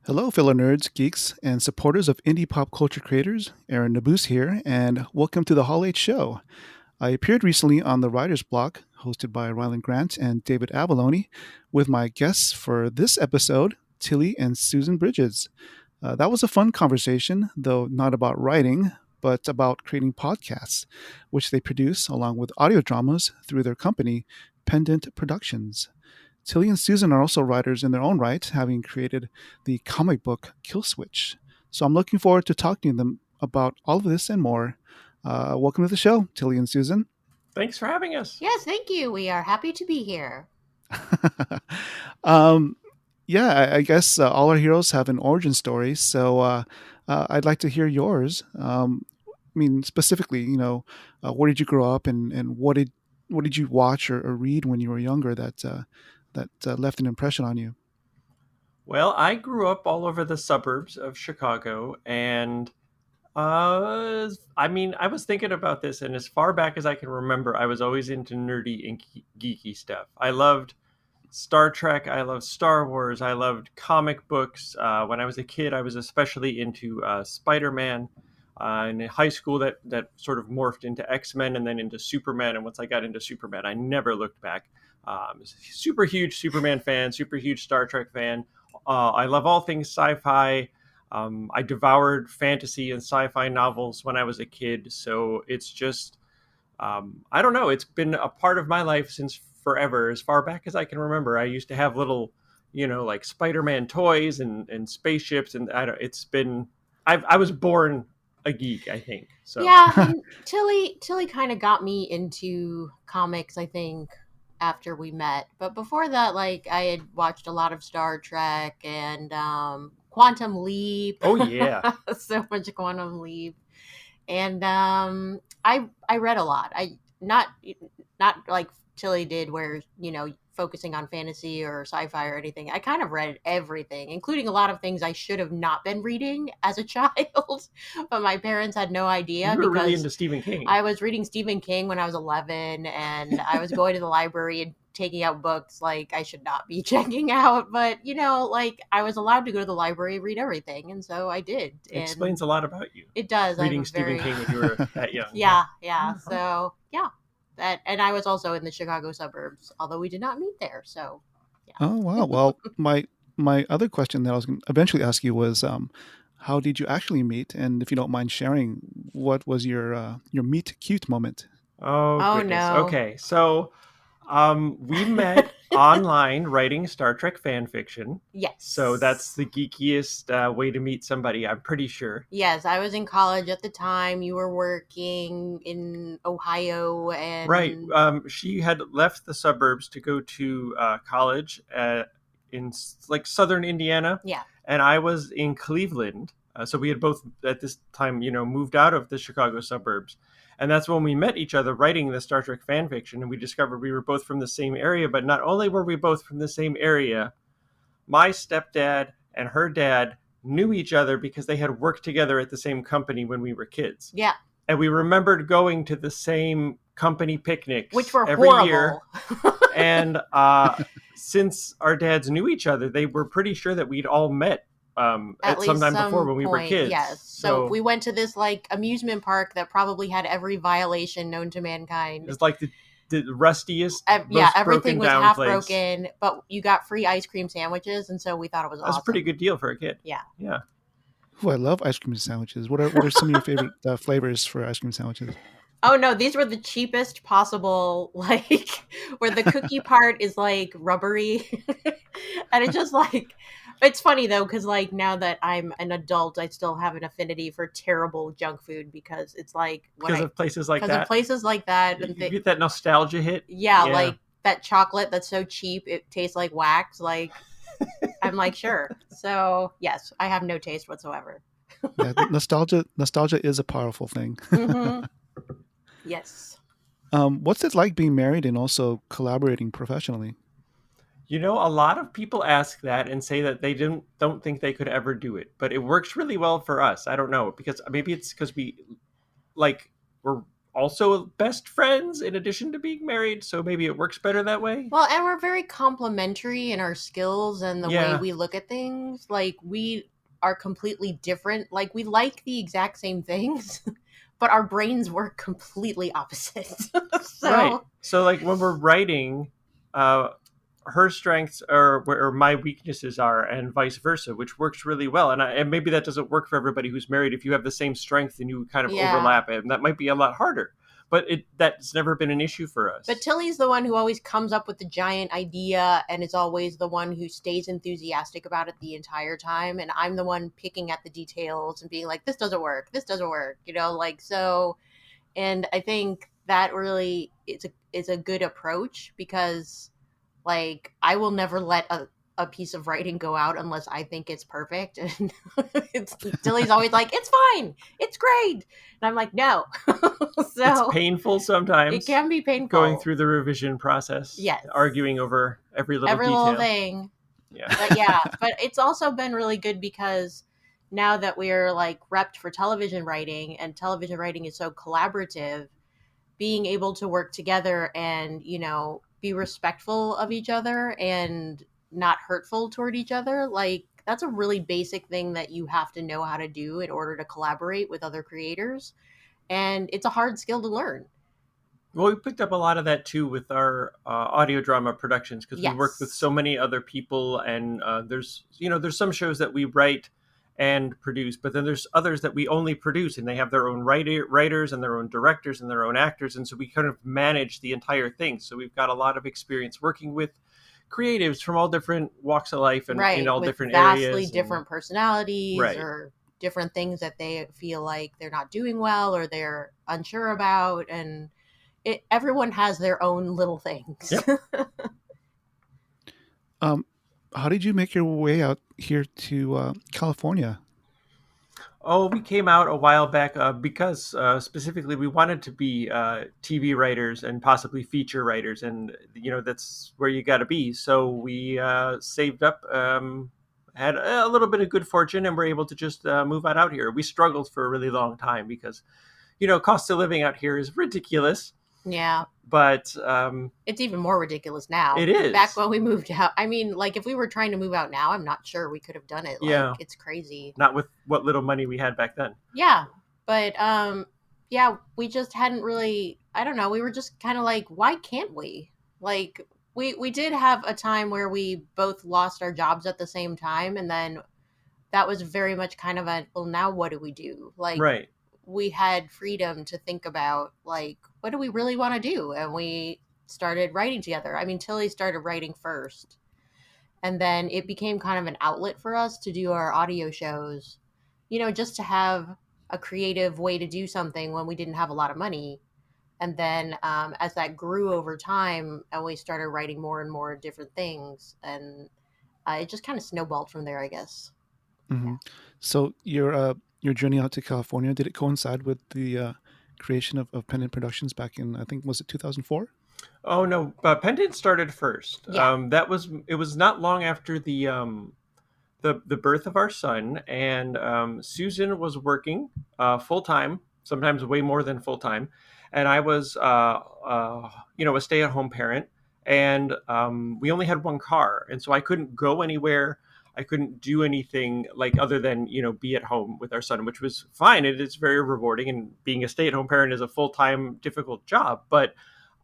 Hello, fellow nerds, geeks, and supporters of indie pop culture creators. Aaron Nabus here, and welcome to the Hall H Show. I appeared recently on the Writer's Block, hosted by Rylend Grant and David Avellone, with my guests for this episode, Tilly and Susan Bridges. That was a fun conversation, though not about writing, but about creating podcasts, which they produce along with audio dramas through their company, Pendant Productions. Tilly and Susan are also writers in their own right, having created the comic book Killswitch. So I'm looking forward to talking to them about all of this and more. Welcome to the show, Tilly and Susan. Thanks for having us. Yes, thank you. We are happy to be here. I guess all our heroes have an origin story, so I'd like to hear yours. Specifically, where did you grow up, and what did you watch or read when you were younger that left an impression on you? Well, I grew up all over the suburbs of Chicago, and I was thinking about this, and as far back as I can remember, I was always into nerdy and geeky stuff. I loved Star Trek, I loved Star Wars, I loved comic books. When I was a kid, I was especially into Spider-Man. In high school, that sort of morphed into X-Men and then into Superman, and once I got into Superman, I never looked back. Super huge Superman fan, super huge Star Trek fan. I love all things sci-fi. I devoured fantasy and sci-fi novels when I was a kid. So it's just, I don't know. It's been a part of my life since forever. As far back as I can remember, I used to have little, like Spider-Man toys and spaceships. And I was born a geek, I think. So yeah, and Tilly kind of got me into comics, I think, after we met. But before that, I had watched a lot of Star Trek and Quantum Leap. Oh yeah. So much Quantum Leap. And I read a lot. I not like Tilly did, where focusing on fantasy or sci-fi or anything. I kind of read everything, including a lot of things I should have not been reading as a child, but my parents had no idea. You were really into Stephen King. I was reading Stephen King when I was 11, and I was going to the library and taking out books I should not be checking out. But, I was allowed to go to the library and read everything, and so I did. It explains a lot about you. It does. Reading Stephen King when you were that young. Yeah. So, yeah. And I was also in the Chicago suburbs, although we did not meet there. So, yeah. Oh wow! Well, my other question that I was going to eventually ask you was, how did you actually meet? And if you don't mind sharing, what was your meet cute moment? Oh goodness. No. Okay, so we met online writing Star Trek fan fiction. Yes. So that's the geekiest way to meet somebody, I'm pretty sure. Yes, I was in college at the time. You were working in Ohio, and right. She had left the suburbs to go to college in southern Indiana. Yeah. And I was in Cleveland. So we had both at this time, moved out of the Chicago suburbs. And that's when we met each other writing the Star Trek fan fiction. And we discovered we were both from the same area. But not only were we both from the same area, my stepdad and her dad knew each other because they had worked together at the same company when we were kids. Yeah. And we remembered going to the same company picnics, which were every horrible. Year. And since our dads knew each other, they were pretty sure that we'd all met at some time before when we were kids. Yes. So we went to this amusement park that probably had every violation known to mankind. It's like the rustiest, everything was down half place. broken, but you got free ice cream sandwiches, and so we thought it was awesome. That's a pretty good deal for a kid. Yeah. Yeah. Oh, I love ice cream sandwiches. What are some of your favorite flavors for ice cream sandwiches? Oh no, these were the cheapest possible, where the cookie part is rubbery. And it's just it's funny though, because now that I'm an adult, I still have an affinity for terrible junk food because it's because of places like that. Because of places like that. You get that nostalgia hit. Yeah, that chocolate that's so cheap, it tastes like wax. I I'm like, sure. So yes, I have no taste whatsoever. Yeah, nostalgia is a powerful thing. Mm-hmm. Yes. What's it like being married and also collaborating professionally? A lot of people ask that and say that they don't think they could ever do it, but it works really well for us. I don't know, because maybe it's because like we're also best friends in addition to being married, so maybe it works better that way. Well, and we're very complementary in our skills and the way Yeah, we look at things. Like, we are completely different. Like, we like the exact same things, but our brains work completely opposite. right. So, So like when we're writing, uh her strengths are where my weaknesses are, and vice versa, which works really well. And maybe that doesn't work for everybody who's married. If you have the same strength and you kind of yeah. overlap, and that might be a lot harder. But that's never been an issue for But us. Tilly's the one who always comes up with the giant idea and is always the one who stays enthusiastic about it the entire time. And I'm the one picking at the details and being like, this doesn't work. This doesn't work. Like so. And I think that really is a good approach because like I will never let a piece of writing go out unless I think it's perfect. And Tilly's always like, it's fine, it's great. And I'm like, no. It's So painful it sometimes can be going painful. through the revision process, Yes. arguing over every little Every little detail. thing. Yeah. But yeah, but it's also been really good because now that we're like repped for television writing and television writing is so collaborative, being able to work together and be respectful of each other and not hurtful toward each other, like that's a really basic thing that you have to know how to do in order to collaborate with other creators, and it's a hard skill to learn. Well, we picked up a lot of that too with our audio drama productions, because we work with Yes. so many other people, and there's some shows that we write and produce, but then there's others that we only produce, and they have their own writers and their own directors and their own actors, and so we kind of manage the entire thing. So we've got a lot of experience working with creatives from all different walks of life and in Right, all with different vastly areas, and different personalities right. or different things that they feel like they're not doing well or they're unsure about, and everyone has their own little things. Yep. Um, how did you make your way out here to California? Oh, we came out a while back because specifically we wanted to be TV writers and possibly feature writers, and that's where you got to be. So we saved up, had a little bit of good fortune, and were able to just move out here. We struggled for a really long time because cost of living out here is ridiculous, Yeah. but It's even more ridiculous now. it Back is. when we moved out, I mean, like if we were trying to move out now, I'm not sure we could have done it. Like Yeah, it's crazy. not with what little money we had back then. Yeah, but yeah, we just hadn't really. I don't know. We were just kind of like, why can't we? Like we did have a time where we both lost our jobs at the same time, and then that was very much kind of a, well, now what do we do? Like Right. we had freedom to think about like what do we really want to do, and we started writing together. I mean, Tilly started writing first, and then it became kind of an outlet for us to do our audio shows, just to have a creative way to do something when we didn't have a lot of money. And then as that grew over time and we started writing more and more different things, and it just kind of snowballed from there, I guess. Hmm. So your journey out to California, did it coincide with the creation of Pendant Productions back in, I think, was it 2004? Oh no, Pendant started first. Yeah. It was not long after the birth of our son, and Susan was working full time, sometimes way more than full time, and I was a stay at home parent, and we only had one car, and so I couldn't go anywhere. I couldn't do anything like other than be at home with our son, which was fine. It is very rewarding, and being a stay at home parent is a full time difficult job, but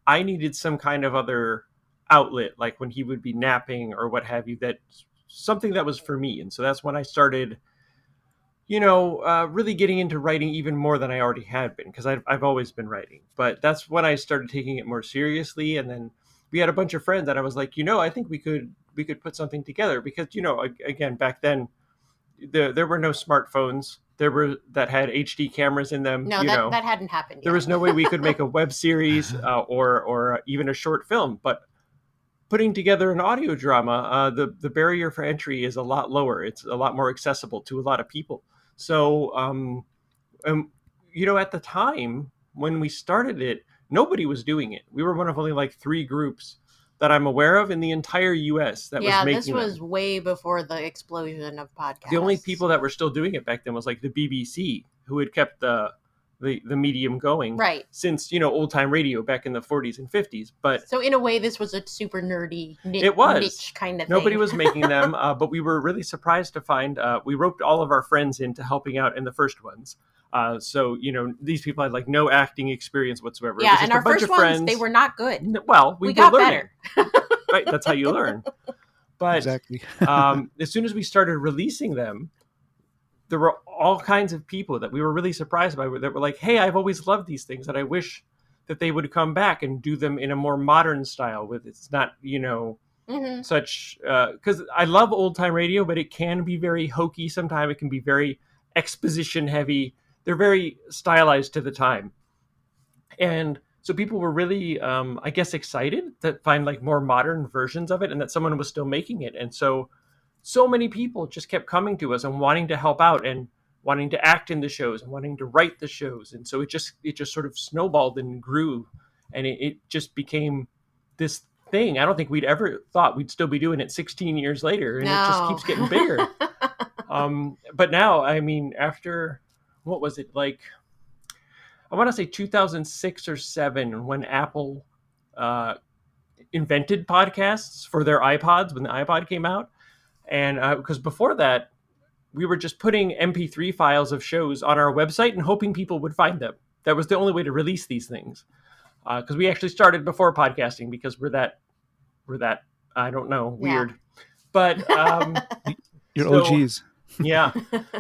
I needed some kind of other outlet, like when he would be napping or what have you, that something that was for me. And so that's when I started, really getting into writing even more than I already had been, because I've always been writing. But that's when I started taking it more seriously. And then we had a bunch of friends that I was like, I think we could put something together, because again, back then there were no smartphones. There were that had HD cameras in them. No, that hadn't happened There yet. was no way we could make a web series or even a short film. But putting together an audio drama, the barrier for entry is a lot lower. It's a lot more accessible to a lot of people. So, um, at the time when we started it, nobody was doing it. We were one of only like 3 groups that I'm aware of in the entire U.S. that was Yeah, this making them. was way before the explosion of The only podcasts. people that were still doing it back then was like the BBC, who had kept the medium going Right. since old time radio back in the 40s and 50s. But So in a way, this was a super nerdy it was niche kind of nobody thing. was making them, but we were really surprised to find we roped all of our friends into helping out in the first ones. So these people had like no acting experience whatsoever. It Yeah, was just and a our bunch first of ones, friends. they were not good. Well, we We were got learning. better. Right, that's how you learn. But Exactly. as soon as we started releasing them, there were all kinds of people that we were really surprised by that were like, "Hey, I've always loved these things, and I wish that they would come back and do them in a more modern style with it's not Hmm. such because I love old time radio, but it can be very hokey sometimes. It can be very exposition heavy. They're very stylized to the time, and so people were really, I guess, excited to find like more modern versions of it, and that someone was still making it. And so many people just kept coming to us and wanting to help out and wanting to act in the shows and wanting to write the shows, and so it just sort of snowballed and grew, and it just became this thing. I don't think we'd ever thought we'd still be doing it 16 years later, and it just No. keeps getting bigger. But now, I mean, after what was it like? I want to say 2006 or 7 when Apple uh, invented podcasts for their iPods when the iPod came out, and because before that we were just putting MP3 files of shows on our website and hoping people would find them. That was the only way to release these things. Because we actually started before podcasting because we're that I don't know Yeah. weird, but Your so OGs. yeah.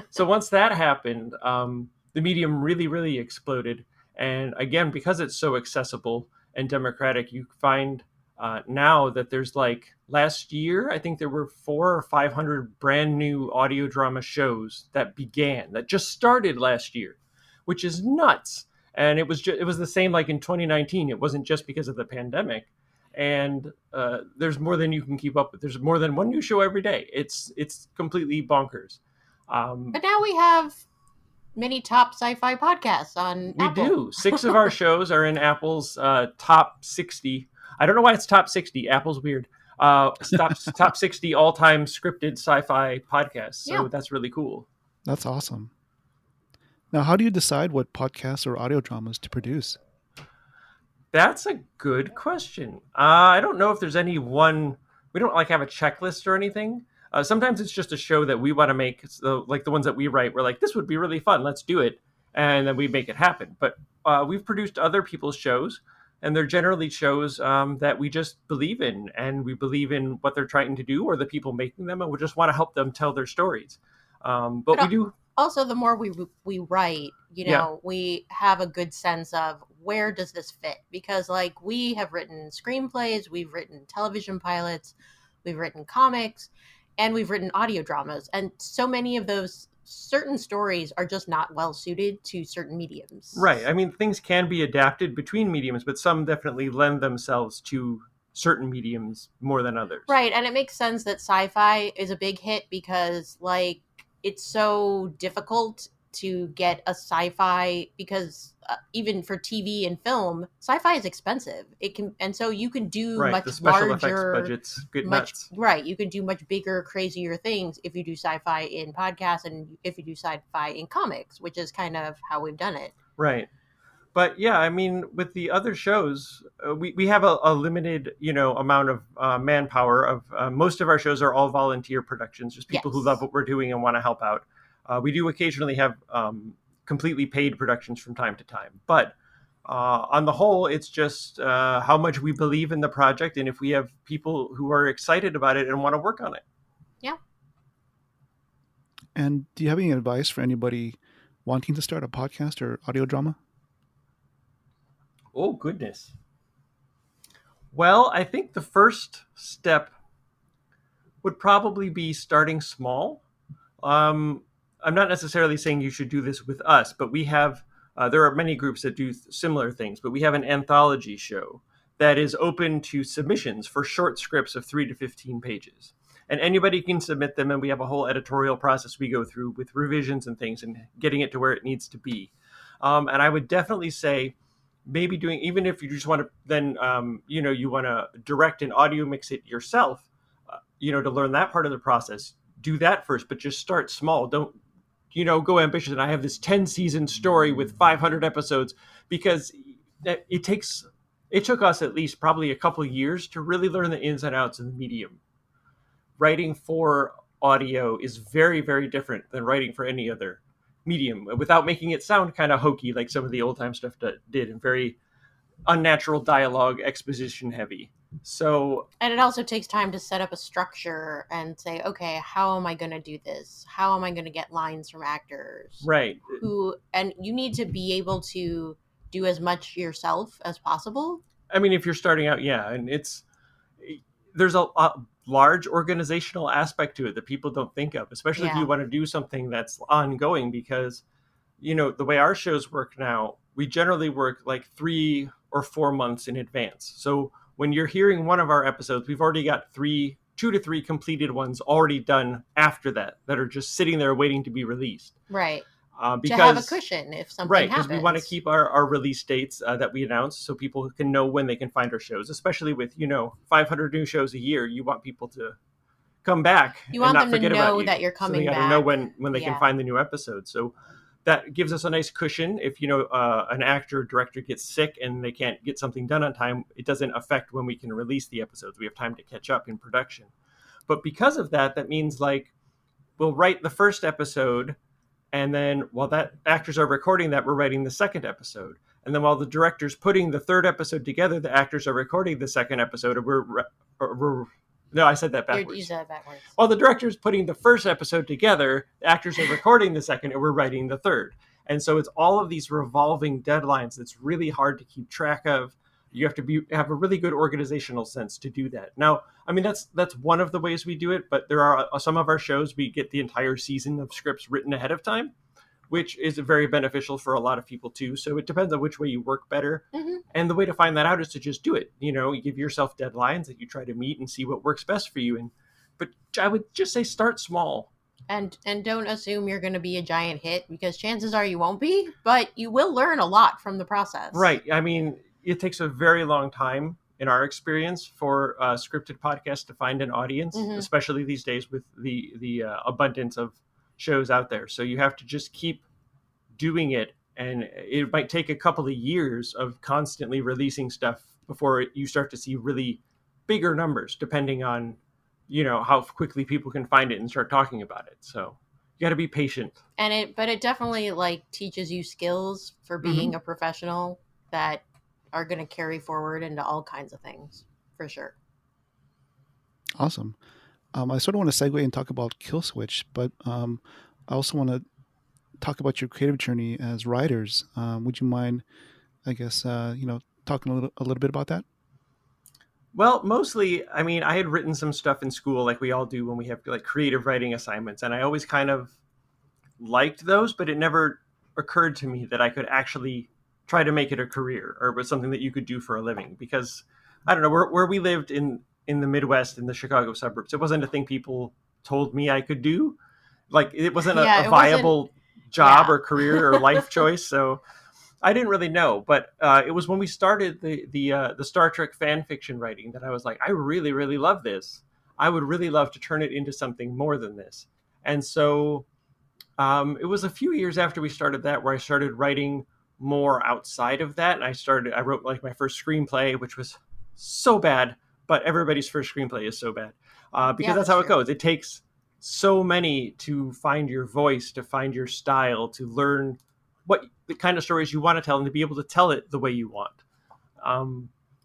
So once that happened, the medium really, really exploded. And again, because it's so accessible and democratic, you find now that there's like last year, I think there were 400 or 500 brand new audio drama shows that just started last year, which is nuts. And it was the same like in 2019. It wasn't just because of the pandemic. And there's more than you can keep up with. There's more than one new show every day. It's completely bonkers. But now we have many top sci-fi podcasts on We Apple. do. 6 of our shows are in Apple's top 60. I don't know why it's top 60. Apple's weird. Top 60 all-time scripted sci-fi podcasts. So Yeah. that's really cool. That's awesome. Now, how do you decide what podcasts or audio dramas to produce? That's a good question. I don't know if there's any one. We don't like have a checklist or anything. Sometimes it's just a show that we want to make. So, like the ones that we write, we're like, this would be really fun. Let's do it, and then we make it happen. But we've produced other people's shows, and they're generally shows that we just believe in, and we believe in what they're trying to do or the people making them, and we just want to help them tell their stories. But we do. Also, the more we write, Yeah. we have a good sense of where does this fit, because like we have written screenplays, we've written television pilots, we've written comics, and we've written audio dramas, and so many of those certain stories are just not well suited to certain mediums. Right. I mean, things can be adapted between mediums, but some definitely lend themselves to certain mediums more than others. Right, and it makes sense that sci-fi is a big hit because like it's so difficult to get a sci-fi, because even for TV and film, sci-fi is expensive. It can, and so you can do Right. much The special larger effects budgets get nuts. right, you can do much bigger, crazier things if you do sci-fi in podcasts and if you do sci-fi in comics, which is kind of how we've done it. Right. But yeah, I mean, with the other shows, we have a limited, amount of manpower. Of most of our shows are all volunteer productions, just people who Yes. love what we're doing and want to help out. We do occasionally have completely paid productions from time to time, but on the whole, it's just how much we believe in the project, and if we have people who are excited about it and want to work on it. Yeah. And do you have any advice for anybody wanting to start a podcast or audio drama? Oh, goodness. Well, I think the first step would probably be starting small. I'm not necessarily saying you should do this with us, but we have, there are many groups that do similar things, but we have an anthology show that is open to submissions for short scripts of 3 to 15 pages. And anybody can submit them, and we have a whole editorial process we go through with revisions and things and getting it to where it needs to be. And I would definitely say maybe doing, even if you just want to then, you want to direct and audio mix it yourself, to learn that part of the process, do that first, but just start small. Don't, go ambitious. And I have this 10-season story with 500 episodes, because it took us at least probably a couple of years to really learn the ins and outs of the medium. Writing for audio is very, very different than writing for any other medium, without making it sound kind of hokey like some of the old time stuff did, and very unnatural dialogue, exposition heavy. So, and it also takes time to set up a structure and say, okay, how am I going to do this? How am I going to get lines from actors? Right. And you need to be able to do as much yourself as possible. I mean, if you're starting out, yeah, and there's a large organizational aspect to it that people don't think of, especially if you want to do something that's ongoing, because, the way our shows work now, we generally work like 3 or 4 months in advance. So when you're hearing one of our episodes, we've already got 2 to 3 completed ones already done after that are just sitting there waiting to be released. Right. Because, to have a cushion if something happens. Right, because we want to keep our release dates that we announce, so people can know when they can find our shows, especially with, 500 new shows a year. You want people to come back. You want and not them to forget know about that you're coming so they back. gotta know when they can find the new episode. So that gives us a nice cushion. If, an actor or director gets sick and they can't get something done on time, it doesn't affect when we can release the episodes. We have time to catch up in production. But because of that, that means, like, we'll write the first episode, and then while that actors are recording that, we're writing the second episode. And then while the director's putting the third episode together, the actors are recording the second episode. No, I said that backwards. You said it backwards. While the director's putting the first episode together, the actors are recording the second, and we're writing the third. And so it's all of these revolving deadlines that's really hard to keep track of. You have to have a really good organizational sense to do that. Now, I mean, that's one of the ways we do it, but there are some of our shows, we get the entire season of scripts written ahead of time, which is very beneficial for a lot of people too. So it depends on which way you work better. Mm-hmm. And the way to find that out is to just do it. You give yourself deadlines that you try to meet and see what works best for you. But I would just say start small. And don't assume you're going to be a giant hit, because chances are you won't be, but you will learn a lot from the process. Right. I mean, it takes a very long time, in our experience, for scripted podcasts to find an audience, mm-hmm. especially these days with the abundance of shows out there. So you have to just keep doing it, and it might take a couple of years of constantly releasing stuff before you start to see really bigger numbers, depending on, how quickly people can find it and start talking about it. So you got to be patient. But it definitely teaches you skills for being mm-hmm. a professional that are going to carry forward into all kinds of things, for sure. Awesome. I sort of want to segue and talk about Killswitch, but I also want to talk about your creative journey as writers. Would you mind, I guess, talking a little bit about that? Well, mostly, I mean, I had written some stuff in school, like we all do when we have creative writing assignments, and I always kind of liked those, but it never occurred to me that I could actually try to make it a career, or was something that you could do for a living, because I don't know, where we lived in the Midwest, in the Chicago suburbs, it wasn't a thing people told me I could do. It wasn't a viable job or career or life choice. So I didn't really know, but it was when we started the Star Trek fan fiction writing that I was like, I really, really love this. I would really love to turn it into something more than this. And so it was a few years after we started that where I started writing more outside of that. And I wrote my first screenplay, which was so bad, but everybody's first screenplay is so bad because that's how it goes. It takes so many to find your voice, to find your style, to learn what the kind of stories you want to tell and to be able to tell it the way you want.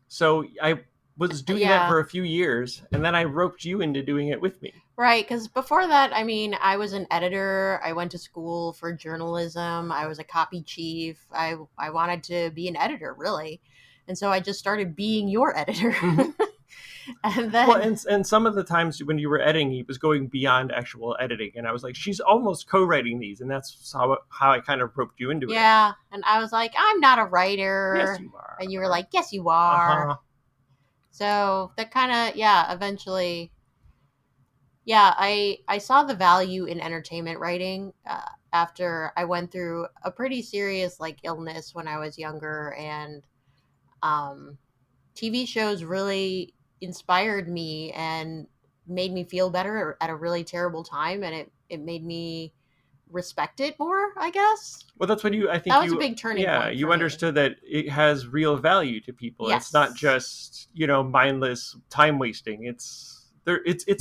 So I was doing that for a few years, and then I roped you into doing it with me. Right, because before that, I mean, I was an editor. I went to school for journalism. I was a copy chief. I wanted to be an editor, really. And so I just started being your editor. Mm-hmm. And then, and some of the times when you were editing, he was going beyond actual editing, and I was like, she's almost co-writing these, and that's how I kind of roped you into it. Yeah, and I was like, I'm not a writer. Yes, you are. And you were like, yes, you are. Uh-huh. So that kind of, yeah, eventually, yeah, I saw the value in entertainment writing after I went through a pretty serious like illness when I was younger, and um, TV shows really inspired me and made me feel better at a really terrible time, and it made me respect it more, I guess. Well, that's when I That think was a big turning yeah, point for you me. understood that it has real value to people. It's not Yes. just, mindless time wasting. It's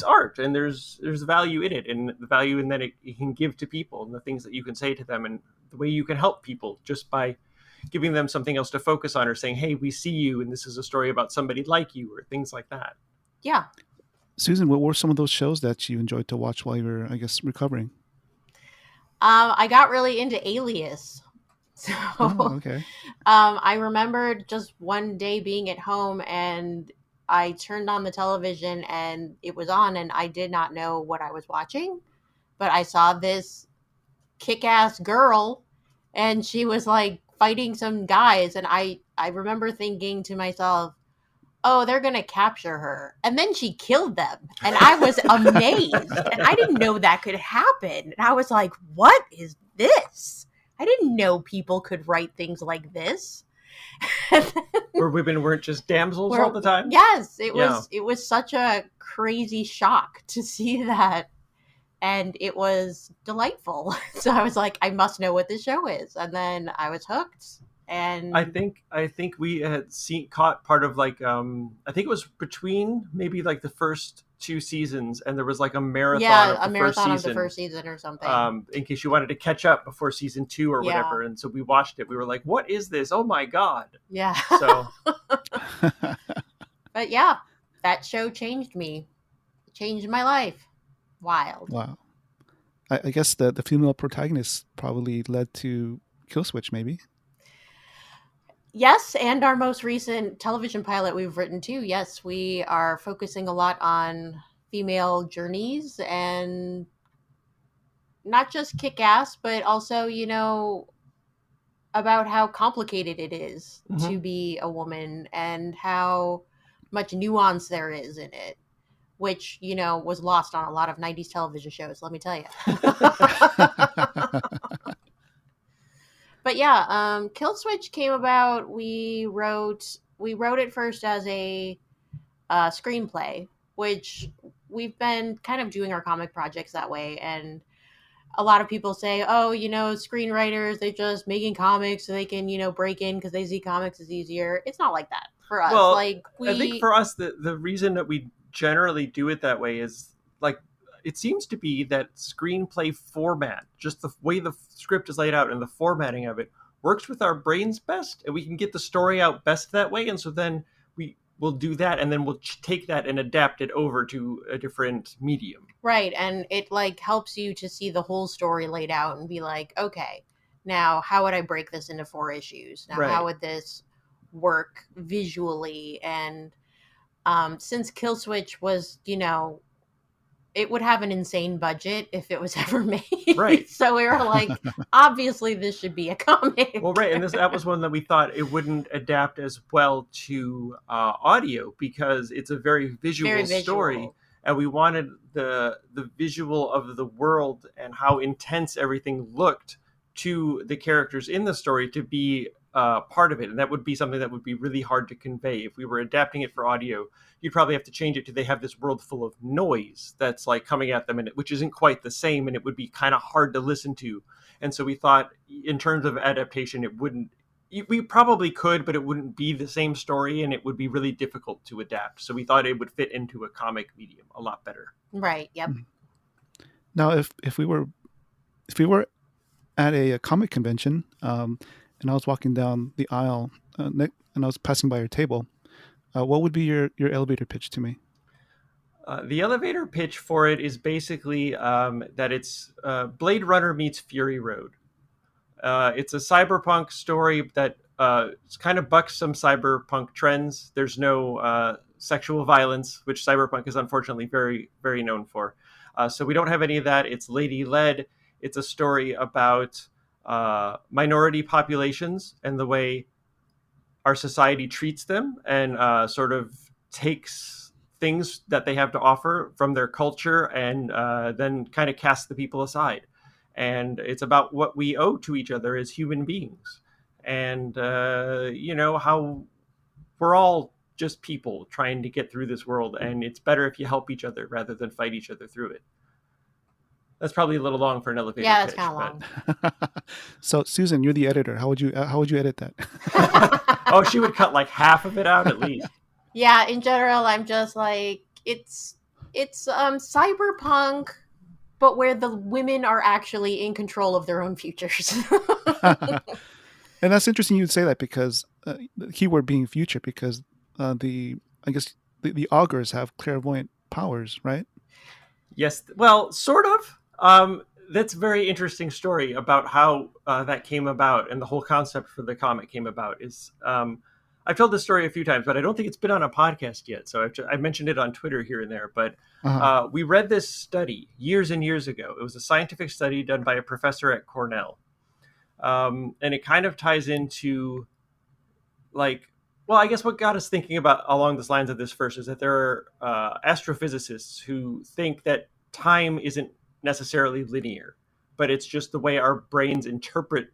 art, and there's value in it, and the value in that it can give to people, and the things that you can say to them, and the way you can help people just by giving them something else to focus on, or saying, "Hey, we see you, and this is a story about somebody like you," or things like that. Yeah. Susan, what were some of those shows that you enjoyed to watch while you were, I guess, recovering? I got really into Alias. So Oh, okay. I remember just one day being at home and I turned on the television and it was on and I did not know what I was watching, but I saw this kick-ass girl and she was like fighting some guys, and I remember thinking to myself, "Oh, they're going to capture her." And then she killed them. And I was amazed. And I didn't know that could happen. And I was like, "What is this?" I didn't know people could write things like this. Where women weren't just damsels all Where the time. yes, Yeah. it was such a crazy shock to see that, and it was delightful. So I was like, I must know what this show is. And then I was hooked. And I think we had caught part of like I think it was between maybe like the first two seasons, and there was like a marathon yeah, of a the first marathon of the season, first season or something. in case you wanted to catch up before season two or Yeah. whatever. And so we watched it. We were like, "What is this? Oh my god!" Yeah. So But yeah, that show changed me. It changed my life. Wild. Wow. I guess the female protagonist probably led to Killswitch, maybe. Yes, and our most recent television pilot we've written too. Yes, we are focusing a lot on female journeys and not just kick ass, but also, about how complicated it is to mhm. be a woman and how much nuance there is in it, which, was lost on a lot of 90s television shows, let me tell you. But yeah, Killswitch came about. We wrote it first as a screenplay, which we've been kind of doing our comic projects that way. And a lot of people say, oh, screenwriters, they're just making comics so they can, break in because they see comics is easier. It's not like that for us. Well, Like, I think we, for us, the reason that we generally do it that way is like it seems to be that screenplay format, just the way the script is laid out and the formatting of it, works with our brains best, and we can get the story out best that way. And so then we will do that, and then we'll take that and adapt it over to a different medium. right. And it like helps you to see the whole story laid out and be like, okay, now how would I break this into 4 issues? Now, how Right. would this work visually? And since Killswitch was, it would have an insane budget if it was ever made. Right. So we were like, obviously, this should be a Well, comic. right, and that was one that we thought it wouldn't adapt as well to audio because it's a very Very visual story, visual. and we wanted the visual of the world and how intense everything looked to the characters in the story to be part of it, and that would be something that would be really hard to convey if we were adapting it for audio. You'd probably have to change it to they have this world full of noise that's like coming at them, and which isn't quite the same, and it would be kind of hard to listen to. And so we thought, in terms of adaptation, it wouldn't. We probably could, but it wouldn't be the same story, and it would be really difficult to adapt. So we thought it would fit into a comic medium a lot better. Right. Yep. Now, if we were at a comic convention, and I was walking down the aisle, and I was passing by your table, what would be your elevator pitch to me? The elevator pitch for it is basically that it's Blade Runner meets Fury Road. It's a cyberpunk story that kind of bucks some cyberpunk trends. There's no sexual violence, which cyberpunk is unfortunately very, very known for. So we don't have any of that. It's lady led. It's a story about minority populations and the way our society treats them, and sort of takes things that they have to offer from their culture and then kind of casts the people aside. And it's about what we owe to each other as human beings. And, how we're all just people trying to get through this world. And it's better if you help each other rather than fight each other through it. That's probably a little long for an elevator Yeah, that's pitch. kind of long. So, Susan, you're the editor. How would you edit that? Oh, she would cut like half of it out at least. Yeah, in general, I'm just like it's cyberpunk, but where the women are actually in control of their own futures. And that's interesting you'd say that because the keyword being future, because I guess the augurs have clairvoyant powers, right? Yes, well, sort of. That's a very interesting story about how that came about, and the whole concept for the comic came about. I've told this story a few times, but I don't think it's been on a podcast yet. So I've mentioned it on Twitter here and there. But we read this study years and years ago. It was a scientific study done by a professor at Cornell, and it kind of ties into I guess what got us thinking about along the lines of this first is that there are astrophysicists who think that time isn't necessarily linear, but it's just the way our brains interpret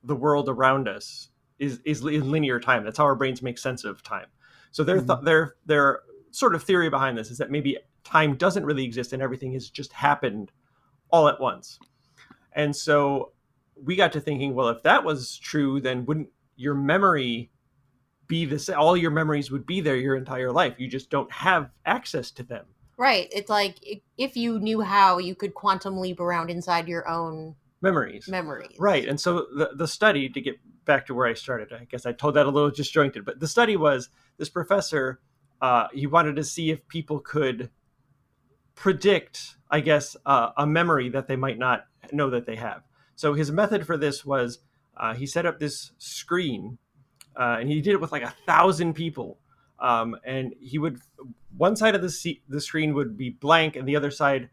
the world around us is in linear time. That's how our brains make sense of time. So their sort of theory behind this is that maybe time doesn't really exist and everything has just happened all at once. And so we got to thinking, well, if that was true, then wouldn't your memory be this? All your memories would be there your entire life. You just don't have access to them. Right. It's like if you knew how, you could quantum leap around inside your own memories. Right. And so the study, to get back to where I started, I guess I told that a little disjointed, but the study was this professor, he wanted to see if people could predict, I guess, a memory that they might not know that they have. So his method for this was he set up this screen, and he did it with like 1,000 people. And he would, one side of the screen would be blank, and the other side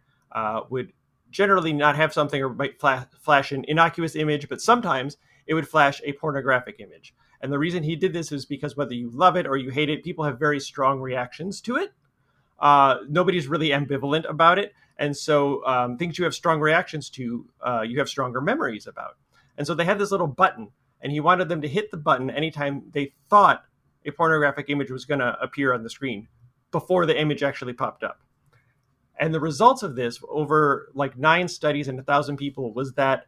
would generally not have something, or might flash an innocuous image, but sometimes it would flash a pornographic image. And the reason he did this is because whether you love it or you hate it, people have very strong reactions to it. Nobody's really ambivalent about it. And so things you have strong reactions to, you have stronger memories about. And so they had this little button, and he wanted them to hit the button anytime they thought a pornographic image was going to appear on the screen before the image actually popped up. And the results of this, over like 9 studies and 1,000 people, was that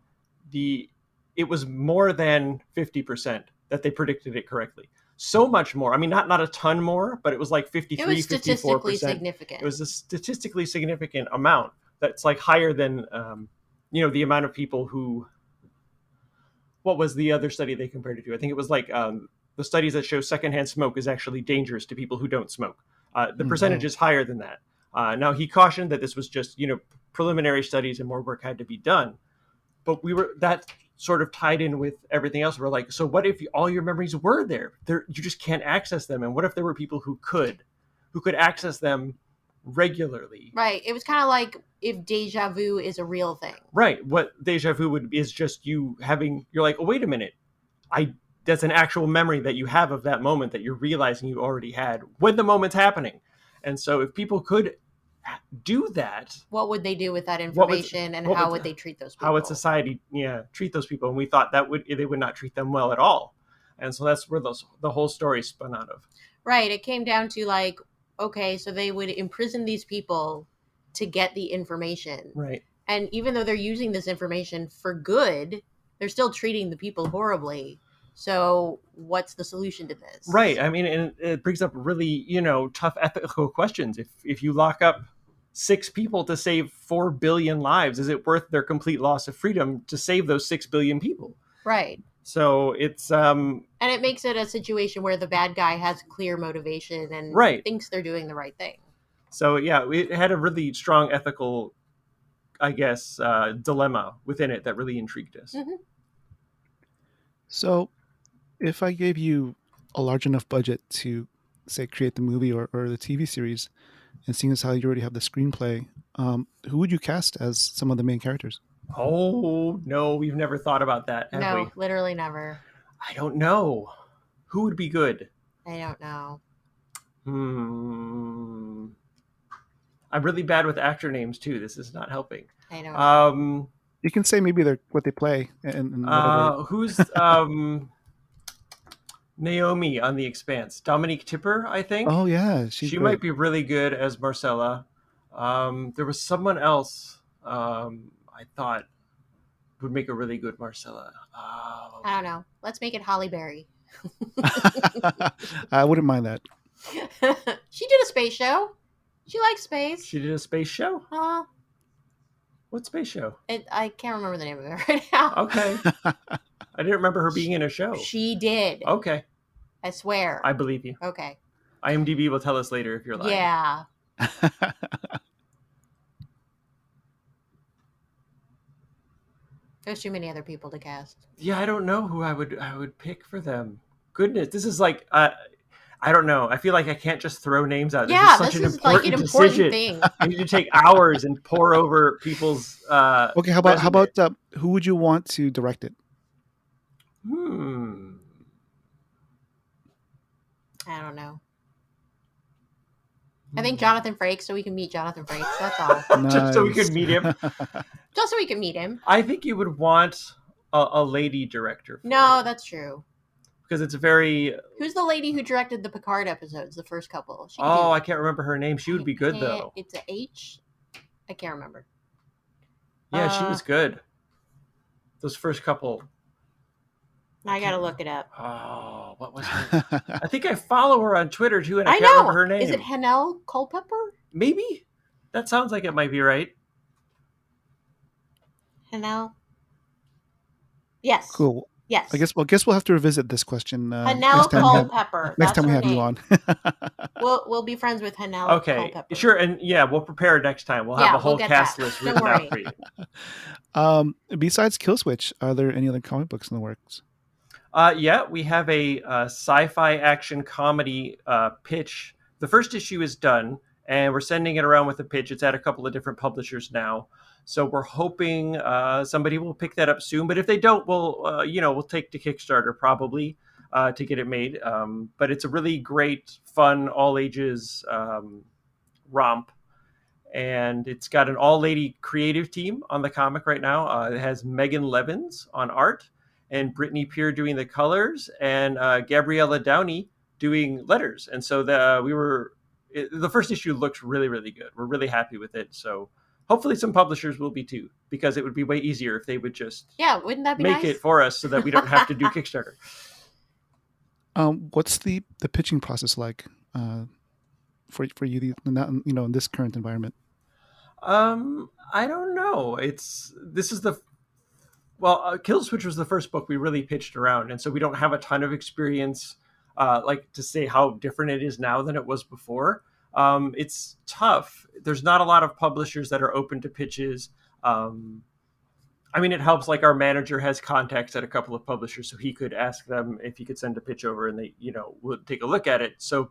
it was more than 50% that they predicted it correctly. So much more. I mean, not a ton more, but it was like 53, 54%. It was statistically significant. It was a statistically significant amount. That's like higher than, the amount of people who, what was the other study they compared it to? I think it was like the studies that show secondhand smoke is actually dangerous to people who don't smoke. The percentage is higher than that. Now, he cautioned that this was just, preliminary studies and more work had to be done. But that sort of tied in with everything else. We're like, so what if all your memories were there? You just can't access them. And what if there were people who could access them regularly? Right. It was kind of like if deja vu is a real thing. Right. What deja vu is just you're like, oh, wait a minute. That's an actual memory that you have of that moment that you're realizing you already had when the moment's happening. And so if people could do that, what would they do with that information, and how would they treat those people? How would society treat those people? And we thought they would not treat them well at all. And so that's where the whole story spun out of. Right. It came down to like, okay, so they would imprison these people to get the information. Right. And even though they're using this information for good, they're still treating the people horribly. So what's the solution to this? Right. I mean, and it brings up really, tough ethical questions. If you lock up 6 people to save 4 billion lives, is it worth their complete loss of freedom to save those 6 billion people? Right. So it's and it makes it a situation where the bad guy has clear motivation and thinks they're doing the right thing. So yeah, it had a really strong ethical, I guess, dilemma within it that really intrigued us. Mm-hmm. So if I gave you a large enough budget to, say, create the movie or the TV series, and seeing as how you already have the screenplay, who would you cast as some of the main characters? Oh, no, we've never thought about that, have we? Literally never. I don't know. Who would be good? I don't know. Hmm. I'm really bad with actor names too. This is not helping. I don't know. You can say maybe they're what they play and whatever. Who's Naomi on The Expanse? Dominique Tipper, I think. Oh yeah, she's She might great. be really good as Marcella. There was someone else I thought would make a really good Marcella. I don't know. Let's make it Holly Berry. I wouldn't mind that. She did a space show. She likes space. She did a space show? What space show? I can't remember the name of it right now. Okay. I didn't remember her being in a show. She did. Okay. I swear. I believe you. Okay. IMDb will tell us later if you're lying. Yeah. There's too many other people to cast. Yeah, I don't know who I would pick for them. Goodness, this is like I don't know. I feel like I can't just throw names out. Yeah, this is such this an is like an important important decision. thing. I need to take hours and pour over people's. Okay, how about who would you want to direct it? I don't know. I think Jonathan Frakes, so we can meet Jonathan Frakes. That's all. Nice. Just so we could meet him. Just so we can meet him. I think you would want a lady director. No, that's true. Because it's very. Who's the lady who directed the Picard episodes, the first couple? I can't remember her name. She would be good though. It's a H. I can't remember. Yeah, she was good. Those first couple. I gotta look it up. Oh, what was her? I think I follow her on Twitter too, and I can't know. remember her name. Is it Hanelle Culpepper? Maybe. That sounds like it might be right. Hanelle. Yes. Cool. Yes. I guess we'll have to revisit this question Hanelle Culpepper. Next time we have you on. We'll be friends with Hanelle. Okay, Culpepper. Sure, and yeah, we'll prepare next time. We'll have a whole cast list written out for you. Besides Killswitch, are there any other comic books in the works? Yeah, we have a sci-fi action comedy pitch. The first issue is done, and we're sending it around with the pitch. It's at a couple of different publishers now, so we're hoping somebody will pick that up soon. But if they don't, we'll take to Kickstarter probably to get it made. But it's a really great, fun, all ages romp. And it's got an all-lady creative team on the comic right now. It has Megan Levins on art, and Brittany Peer doing the colors, and Gabriella Downey doing letters. And so the first issue looks really, really good. We're really happy with it. So hopefully some publishers will be too, because it would be way easier if they would just wouldn't that be make nice? it for us so that we don't have to do Kickstarter. What's the pitching process like for you? In this current environment. I don't know. Killswitch was the first book we really pitched around, and so we don't have a ton of experience, to say how different it is now than it was before. It's tough. There's not a lot of publishers that are open to pitches. It helps, like our manager has contacts at a couple of publishers, so he could ask them if he could send a pitch over, and they, would take a look at it. So,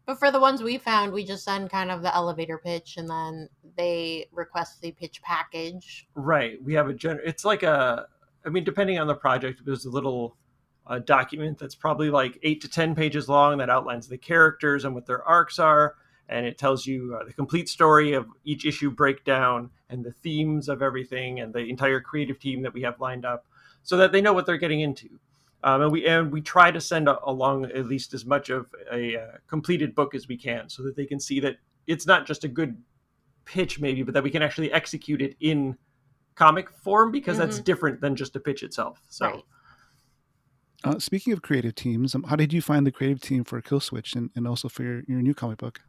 But for the ones we found, we just send kind of the elevator pitch, and then they request the pitch package. Right. We have it's like depending on the project, there's a little document that's probably like 8 to 10 pages long that outlines the characters and what their arcs are. And it tells you the complete story of each issue breakdown and the themes of everything and the entire creative team that we have lined up so that they know what they're getting into. And we try to send along at least as much of a completed book as we can so that they can see that it's not just a good pitch maybe, but that we can actually execute it in comic form, because that's different than just a pitch itself. So, right. Speaking of creative teams, how did you find the creative team for Killswitch and also for your new comic book?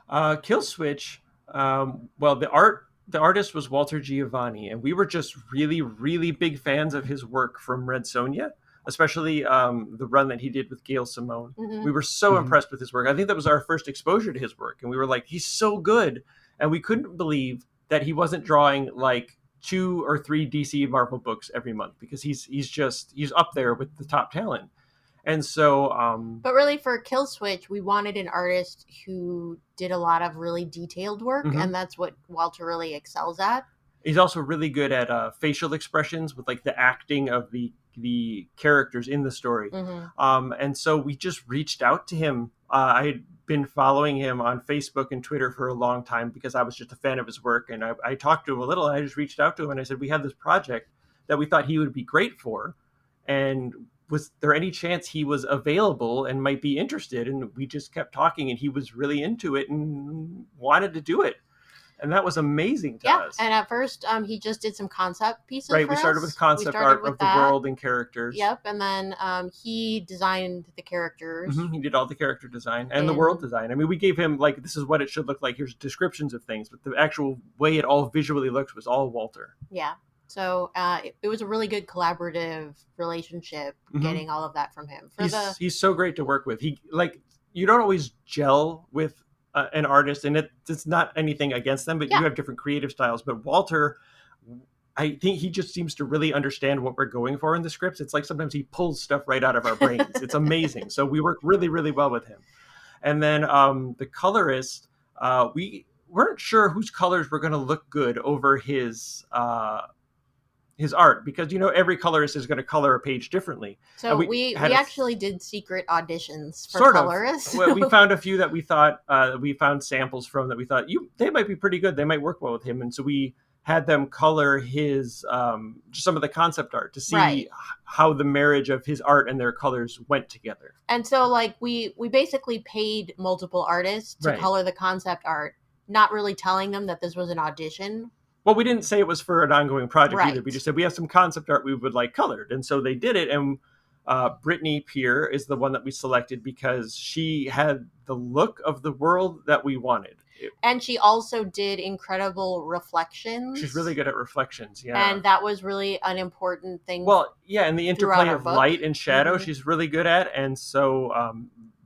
Killswitch, the artist was Walter Giovanni, and we were just really, really big fans of his work from Red Sonja, especially the run that he did with Gail Simone. Mm-hmm. We were so impressed with his work. I think that was our first exposure to his work, and we were like, he's so good. And we couldn't believe that he wasn't drawing like 2 or 3 DC Marvel books every month, because he's up there with the top talent. And so but really for Killswitch, we wanted an artist who did a lot of really detailed work, and that's what Walter really excels at. He's also really good at facial expressions with like the acting of the characters in the story. And so we just reached out to him. I had been following him on Facebook and Twitter for a long time because I was just a fan of his work. And I talked to him a little, and I just reached out to him and I said, we have this project that we thought he would be great for. And was there any chance he was available and might be interested? And we just kept talking, and he was really into it and wanted to do it. And that was amazing to us. And at first, he just did some concept pieces. Right, for we started us. with concept art of the world and characters. Yep, and then he designed the characters. Mm-hmm. He did all the character design and the world design. I mean, we gave him, like, this is what it should look like. Here's descriptions of things. But the actual way it all visually looked was all Walter. Yeah. So it was a really good collaborative relationship, getting all of that from him. He's so great to work with. You don't always gel with an artist, and it's not anything against them, but you have different creative styles. But Walter, I think he just seems to really understand what we're going for in the scripts. It's like sometimes he pulls stuff right out of our brains. It's amazing. So we work really, really well with him. And then the colorist, we weren't sure whose colors were going to look good over his art, because every colorist is going to color a page differently. So we actually did secret auditions for colorists. Well, we found a few that we thought we found samples from that we thought they might be pretty good. They might work well with him, and so we had them color his just some of the concept art to see how the marriage of his art and their colors went together. And so we basically paid multiple artists to color the concept art, not really telling them that this was an audition. Well, we didn't say it was for an ongoing project either. We just said we have some concept art we would like colored. And so they did it. And Brittany Peer is the one that we selected because she had the look of the world that we wanted. And she also did incredible reflections. She's really good at reflections, yeah. And that was really an important thing. Well, yeah, and the interplay of light and shadow she's really good at. And so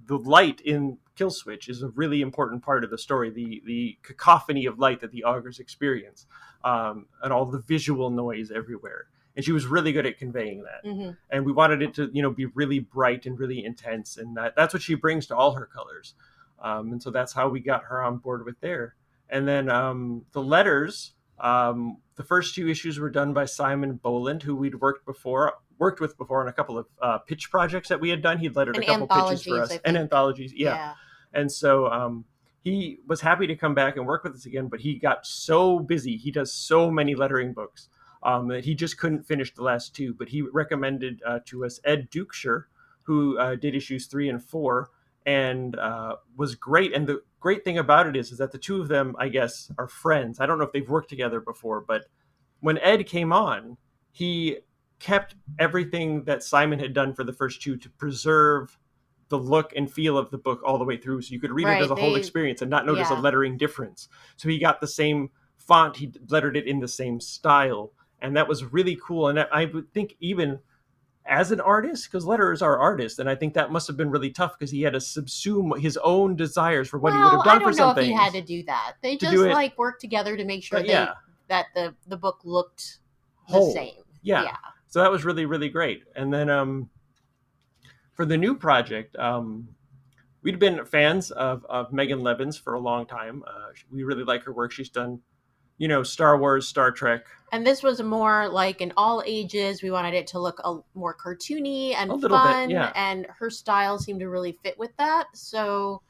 the light in Killswitch is a really important part of the story, the cacophony of light that the augurs experience, and all the visual noise everywhere. And she was really good at conveying that. And we wanted it to, be really bright and really intense. And that's what she brings to all her colors. And so that's how we got her on board with there. And then the letters, the first two issues were done by Simon Boland, who we'd worked with before on a couple of pitch projects that we had done. He'd lettered a couple pitches for us. And anthologies, yeah. And so he was happy to come back and work with us again, but he got so busy. He does so many lettering books that he just couldn't finish the last two. But he recommended to us Ed Dukeshire, who did issues 3 and 4, and was great. And the great thing about it is that the two of them, I guess, are friends. I don't know if they've worked together before, but when Ed came on, he kept everything that Simon had done for the first two to preserve the look and feel of the book all the way through, so you could read it as a whole experience and not notice a lettering difference. So he got the same font, he lettered it in the same style, and that was really cool. And I would think, even as an artist, because letterers are artists, and I think that must have been really tough because he had to subsume his own desires for what he would have done for something. I don't know if he had to do that. They just worked together to make sure that the book looked the same. Yeah. So that was really, really great. And then for the new project, we'd been fans of Megan Levins for a long time. We really like her work. She's done, Star Wars, Star Trek. And this was more like an all ages. We wanted it to look more cartoony and fun. Bit, yeah. And her style seemed to really fit with that. So,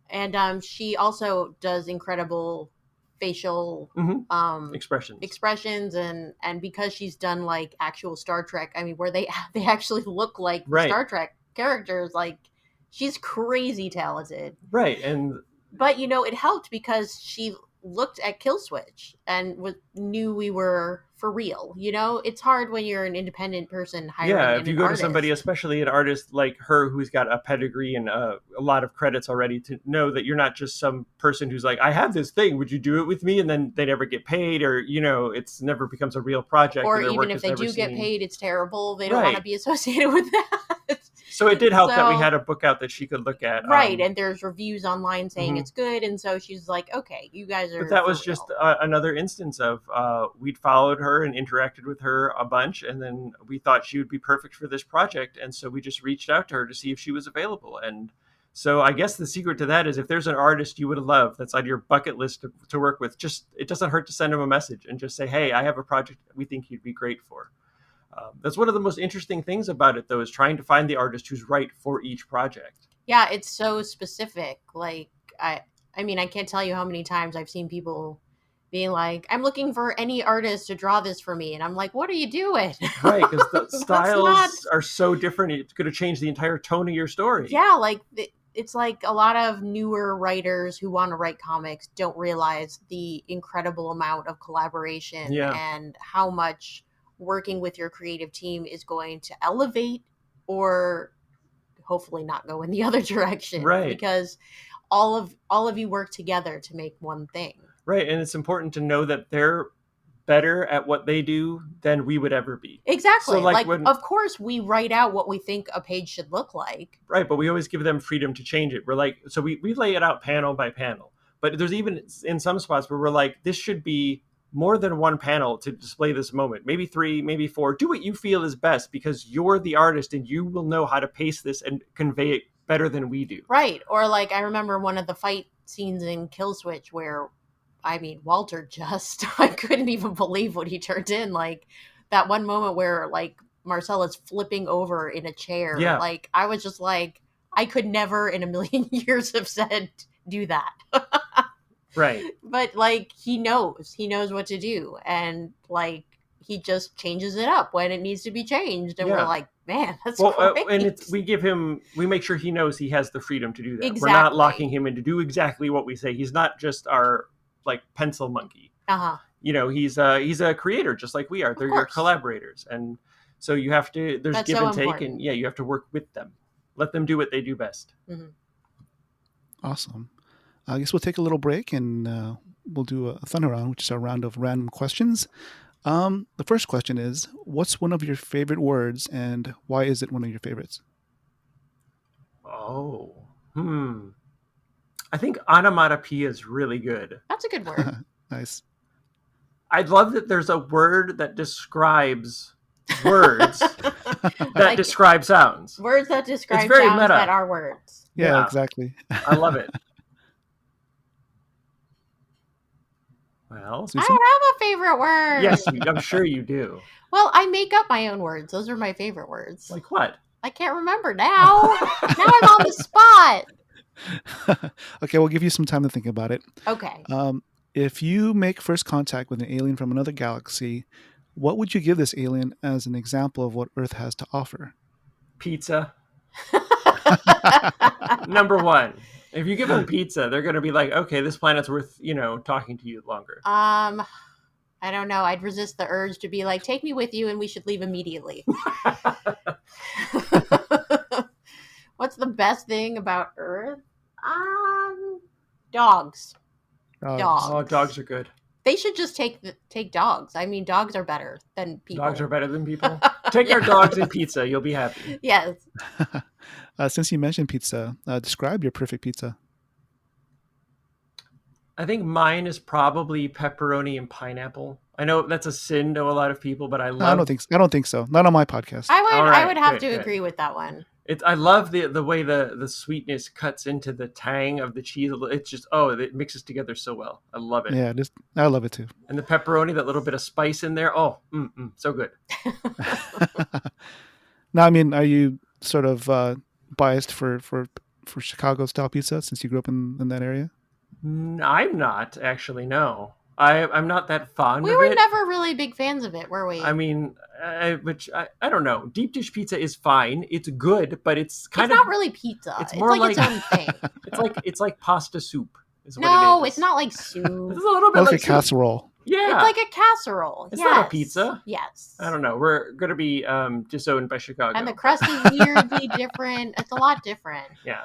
and she also does incredible facial expressions, and because she's done like actual Star Trek, I mean, where they actually look like Star Trek characters, like, she's crazy talented. But it helped because she looked at Killswitch and knew we were for real. It's hard when you're an independent person hiring if you go to somebody, especially an artist like her who's got a pedigree and a lot of credits already, to know that you're not just some person who's like, I have this thing, would you do it with me? And then they never get paid, or it's never becomes a real project, or even if they do get paid, it's terrible. They don't want to be associated with that. So it did help that we had a book out that she could look at. And there's reviews online saying it's good. And so she's like, okay, you guys are. But that was just another instance of we'd followed her and interacted with her a bunch. And then we thought she would be perfect for this project. And so we just reached out to her to see if she was available. And so I guess the secret to that is, if there's an artist you would love that's on your bucket list to work with, it doesn't hurt to send them a message and just say, hey, I have a project we think you'd be great for. That's one of the most interesting things about it, though, is trying to find the artist who's right for each project. Yeah, it's so specific. Like I mean, I can't tell you how many times I've seen people being like, "I'm looking for any artist to draw this for me," and I'm like, "What are you doing?" Right, because the That's not. styles are so different. It's going to change the entire tone of your story. Yeah, like it's like a lot of newer writers who want to write comics don't realize the incredible amount of collaboration Yeah. and how much working with your creative team is going to elevate or hopefully not go in the other direction, Right. because all of you work together to make one thing. Right, and it's important to know that they're better at what they do than we would ever be. Exactly. So, like, Like, when of course we write out what we think a page should look like. right, but we always give them freedom to change it. We're like, so we lay it out panel by panel, but there's even in some spots where we're like, this should be more than one panel to display this moment, maybe 3, maybe 4. Do what you feel is best, because you're the artist and you will know how to pace this and convey it better than we do. Right. Or like I remember one of the fight scenes in Killswitch where, I mean, Walter just I couldn't even believe what he turned in. Like that one moment where like Marcella's flipping over in a chair. Yeah. Like I was just like, I could never in a million years have said do that. Right. But like he knows what to do, and like he just changes it up when it needs to be changed, and Yeah. we're like, man, that's Well, great. and we make sure he knows he has the freedom to do that. Exactly. We're not locking him in to do exactly what we say. He's not just our like pencil monkey. Uh-huh. You know, he's a creator just like we are. They're your course. collaborators, and so you have to. There's That's give so and take, important. and yeah, you have to work with them. Let them do what they do best. Mm-hmm. Awesome. I guess we'll take a little break and we'll do a thunder round, which is our round of random questions. The first question is, what's one of your favorite words and why is it one of your favorites? Oh, I think onomatopoeia is really good. That's a good word. Nice. I love that there's a word that describes words that Like, describe sounds. words that describe very sounds meta. that are words. Yeah, Yeah. exactly. I love it. Well, I Susan? don't have a favorite word. yes, I'm sure you do. Well, I make up my own words. Those are my favorite words. Like what? I can't remember now. Now I'm on the spot. Okay, we'll give you some time to think about it. Okay. If you make first contact with an alien from another galaxy, what would you give this alien as an example of what Earth has to offer? Pizza. Number one. If you give them pizza, they're going to be like, okay, this planet's worth, talking to you longer. I don't know. I'd resist the urge to be like, take me with you and we should leave immediately. What's the best thing about Earth? Dogs. Dogs. Oh, dogs are good. They should just take dogs. I mean, dogs are better than people. Dogs are better than people. Take our dogs and pizza. You'll be happy. Yes. Since you mentioned pizza, describe your perfect pizza. I think mine is probably pepperoni and pineapple. I know that's a sin to a lot of people, but I love. No, I don't think so. Not on my podcast. I would have good, to good. agree with that one. I love the way the sweetness cuts into the tang of the cheese. It's just it mixes together so well. I love it. Yeah, I love it too. And the pepperoni, that little bit of spice in there. Oh, so good. Now, I mean, are you sort of biased for Chicago style pizza since you grew up in that area? I'm not actually. No, I'm not that fond We of were it. never really big fans of it, were we? I mean, I don't know. Deep dish pizza is fine. It's good, but it's kind it's of not really pizza. It's It's more like its like- own thing. it's like pasta soup. Is what No, it is. it's not like soup. It's a little bit Like a like soup. casserole. Yeah, It's like a casserole. It's yes. not a pizza. Yes. I don't know. We're gonna be disowned by Chicago. And the crust is weirdly different. It's a lot different. Yeah,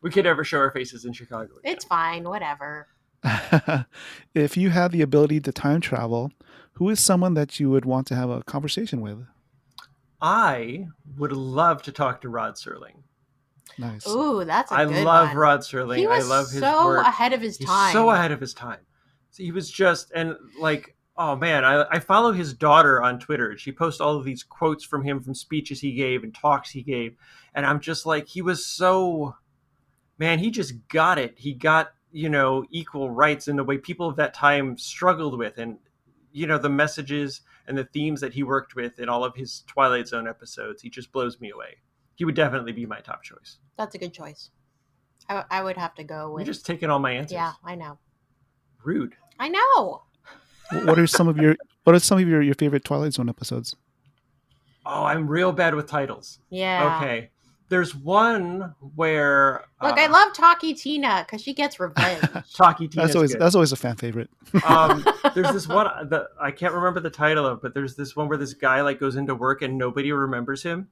we could never show our faces in Chicago again. It's fine. Whatever. If you had the ability to time travel, who is someone that you would want to have a conversation with? I would love to talk to Rod Serling. Nice. Ooh, that's a I good love one. Rod Serling. He was I love his so work. ahead of his He's time. so ahead of his time. So he was just, and like, oh man, I follow his daughter on Twitter. She posts all of these quotes from him from speeches he gave and talks he gave. And I'm just like, he was so, man, he just got it. He got, equal rights in the way people of that time struggled with. And, the messages and the themes that he worked with in all of his Twilight Zone episodes, he just blows me away. He would definitely be my top choice. That's a good choice. I would have to go You're with. just taking all my answers. Yeah, I know. Rude. I know. What are some of your favorite Twilight Zone episodes? Oh, I'm real bad with titles. Yeah. Okay. There's one where Look, I love Talkie Tina because she gets revenge. Talkie Tina's good. That's always a fan favorite. There's this one that I can't remember the title of, but there's this one where this guy like goes into work and nobody remembers him.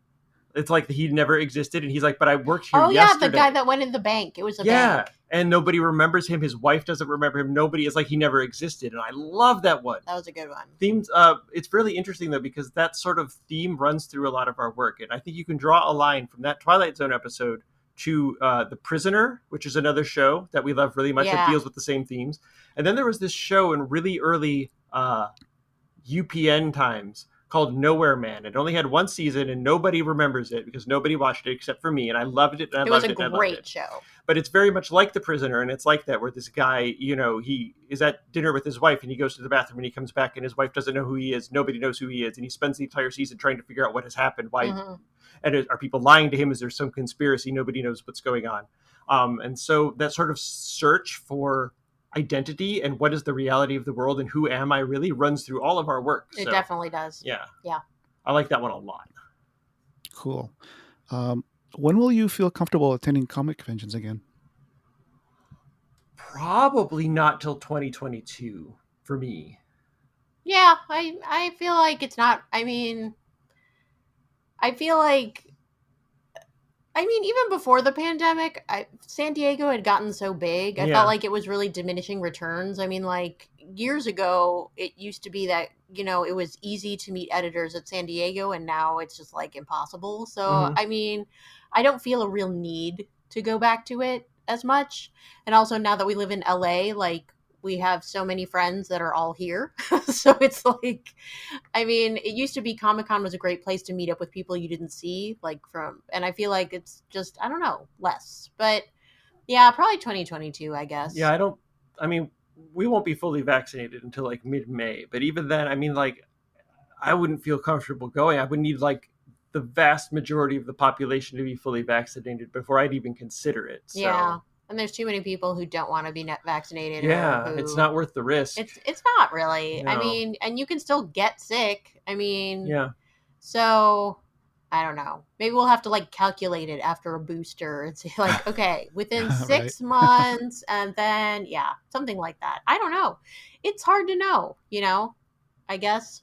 It's like he never existed, and he's like, "But I worked here yesterday." Oh yeah, the guy that went in the bank. It was a bank. And nobody remembers him. His wife doesn't remember him. Nobody is like he never existed, and I love that one. That was a good one. Themes. It's really interesting though because that sort of theme runs through a lot of our work, and I think you can draw a line from that Twilight Zone episode to The Prisoner, which is another show that we love really much that deals with the same themes. And then there was this show in really early UPN times called Nowhere Man. It only had one season and nobody remembers it because nobody watched it except for me, and I loved it. And it was a great show. But it's very much like The Prisoner, and it's like that where this guy, he is at dinner with his wife and he goes to the bathroom and he comes back and his wife doesn't know who he is. Nobody knows who he is, and he spends the entire season trying to figure out what has happened. Why? Mm-hmm. And are people lying to him? Is there some conspiracy? Nobody knows what's going on. And so that sort of search for identity and what is the reality of the world and who am I really runs through all of our work. It definitely does. Yeah. Yeah. I like that one a lot. Cool. When will you feel comfortable attending comic conventions again? Probably not till 2022 for me. Yeah, I feel like it's not. I mean, even before the pandemic, San Diego had gotten so big. I felt like it was really diminishing returns. I mean, like years ago, it used to be that, it was easy to meet editors at San Diego, and now it's just like impossible. So, I mean, I don't feel a real need to go back to it as much. And also now that we live in LA, like we have so many friends that are all here. So it's like, I mean, it used to be Comic-Con was a great place to meet up with people you didn't see, and I feel like it's just, I don't know, less. But yeah, probably 2022, I guess. Yeah, we won't be fully vaccinated until like mid-May. But even then, I mean, like, I wouldn't feel comfortable going. I would need like the vast majority of the population to be fully vaccinated before I'd even consider it. So. Yeah. And there's too many people who don't want to be vaccinated. Yeah, it's not worth the risk. It's not really. No. I mean, and you can still get sick. I mean, yeah. So, I don't know. Maybe we'll have to like calculate it after a booster and say like, okay, within 6 months, and then something like that. I don't know. It's hard to know, I guess.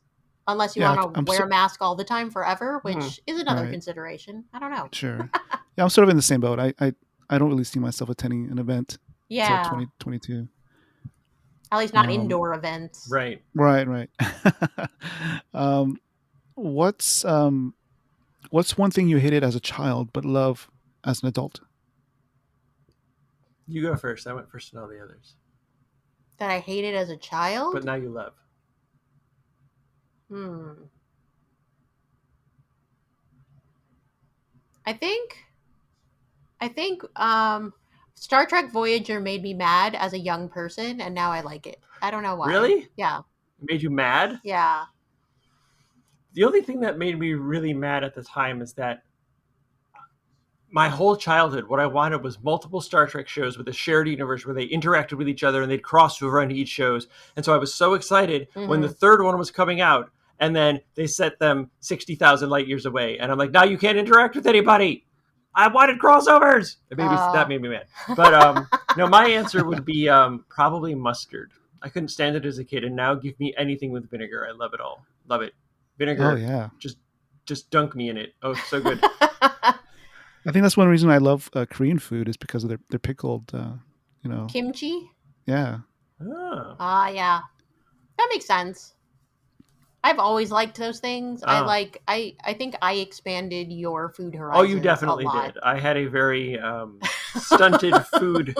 Unless you want to wear a mask all the time forever, which is another consideration. I don't know. Sure. Yeah, I'm sort of in the same boat. I don't really see myself attending an event until 2022. At least not indoor events. Right. What's one thing you hated as a child but love as an adult? You go first. I went first to know the others. That I hated as a child? But now you love. I think Star Trek Voyager made me mad as a young person, and now I like it. I don't know why. Really? Yeah. It made you mad? Yeah. The only thing that made me really mad at the time is that my whole childhood, what I wanted was multiple Star Trek shows with a shared universe where they interacted with each other and they'd cross over into each shows. And so I was so excited when the third one was coming out, and then they set them 60,000 light years away. And I'm like, now you can't interact with anybody. I wanted crossovers. That made me mad. But no, my answer would be probably mustard. I couldn't stand it as a kid, and now give me anything with vinegar. I love it all. Love it. Vinegar. Oh yeah. Just dunk me in it. Oh, so good. I think that's one reason I love Korean food is because of their pickled, kimchi. Yeah. Yeah. That makes sense. I've always liked those things. I think I expanded your food horizons. Oh, you definitely did. I had a very stunted food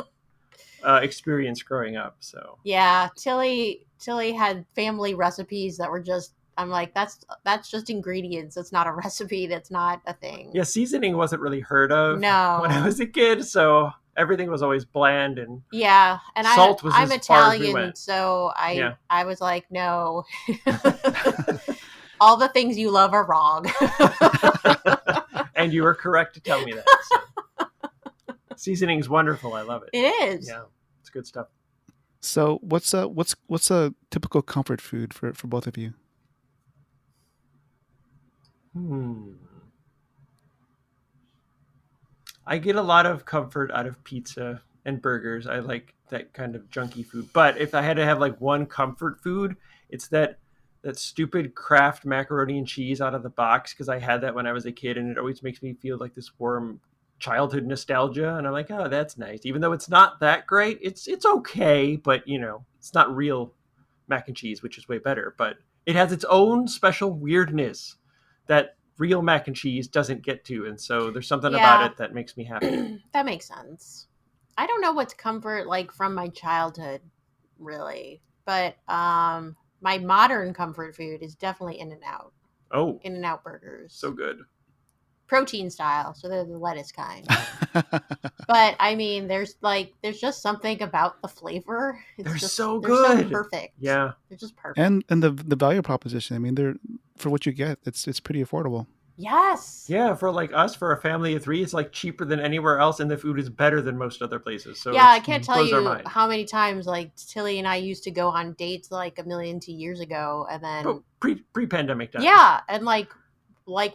experience growing up. So yeah, Tilly had family recipes that were just. I'm like, that's just ingredients. That's not a recipe. That's not a thing. Yeah, seasoning wasn't really heard of. No. When I was a kid, so everything was always bland and and salt was I'm as far as we Italian, went. so I was like, no. All the things you love are wrong. And you were correct to tell me that. So. Seasoning is wonderful. I love it. It is. Yeah, it's good stuff. So what's a typical comfort food for both of you? Hmm. I get a lot of comfort out of pizza and burgers. I like that kind of junky food. But if I had to have like one comfort food, it's that stupid Kraft macaroni and cheese out of the box, because I had that when I was a kid, and it always makes me feel like this warm childhood nostalgia. And I'm like, oh, that's nice. Even though it's not that great, it's okay, but it's not real mac and cheese, which is way better. But it has its own special weirdness that real mac and cheese doesn't get to, and so there's something about Yeah. it that makes me happy. That makes sense. I don't know what's comfort like from my childhood, really, but my modern comfort food is definitely In-N-Out. Oh, In-N-Out burgers, so good. protein style, so they're the lettuce kind. But I mean, there's just something about the flavor. They're Just so they're so good. perfect. Yeah. They're just perfect. And the value proposition. I mean, they're for what you get. It's pretty affordable. Yes. Yeah, for like us, for a family of 3, it's like cheaper than anywhere else, and the food is better than most other places. So Yeah, I can't tell blows our you mind. how many times like Tilly and I used to go on dates like a million 2 years ago, and then But pre-pandemic times. yeah, and like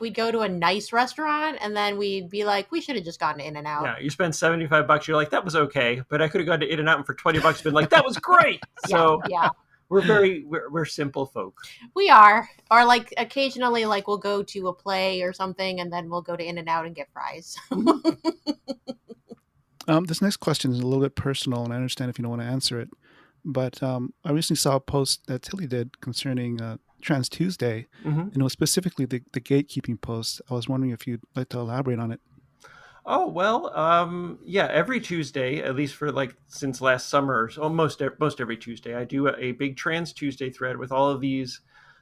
we'd go to a nice restaurant, and then we'd be like, we should have just gone to In-N-Out. Yeah, you spend $75, you're like, that was okay, but I could have gone to In-N-Out and for $20 been like, that was great. So Yeah, we're simple folk. we are. Or like occasionally, like we'll go to a play or something, and then we'll go to In-N-Out and get fries. This next question is a little bit personal, and I understand if you don't want to answer it. But I recently saw a post that Tilly did concerning Trans Tuesday, Mm-hmm. and it was specifically the gatekeeping post. I was wondering if you'd like to elaborate on it. Oh, well, yeah, every Tuesday, at least for like since last summer, almost most every Tuesday, I do a big Trans Tuesday thread with all of these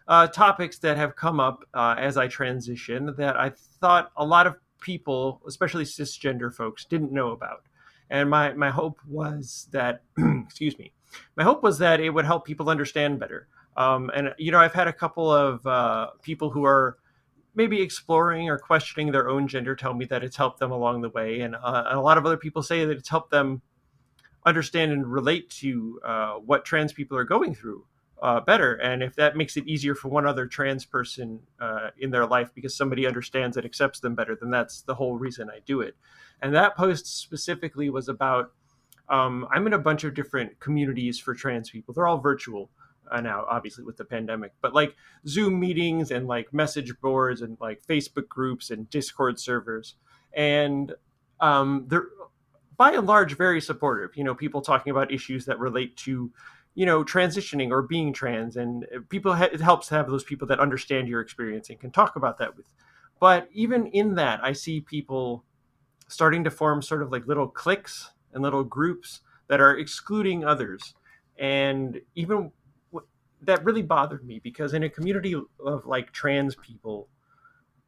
topics that have come up as I transition that I thought a lot of people, especially cisgender folks, didn't know about. And my hope was that, excuse me, my hope was that it would help people understand better. And, I've had a couple of people who are maybe exploring or questioning their own gender tell me that it's helped them along the way. And a lot of other people say that it's helped them understand and relate to what trans people are going through better. And if that makes it easier for one other trans person in their life because somebody understands and accepts them better, then that's the whole reason I do it. And that post specifically was about I'm in a bunch of different communities for trans people. They're all virtual now, obviously, with the pandemic, but like Zoom meetings and like message boards and like Facebook groups and Discord servers. And they're by and large very supportive. People talking about issues that relate to, transitioning or being trans. And it helps to have those people that understand your experience and can talk about that with. But even in that, I see people starting to form sort of like little cliques and little groups that are excluding others. And even that really bothered me because in a community of like trans people,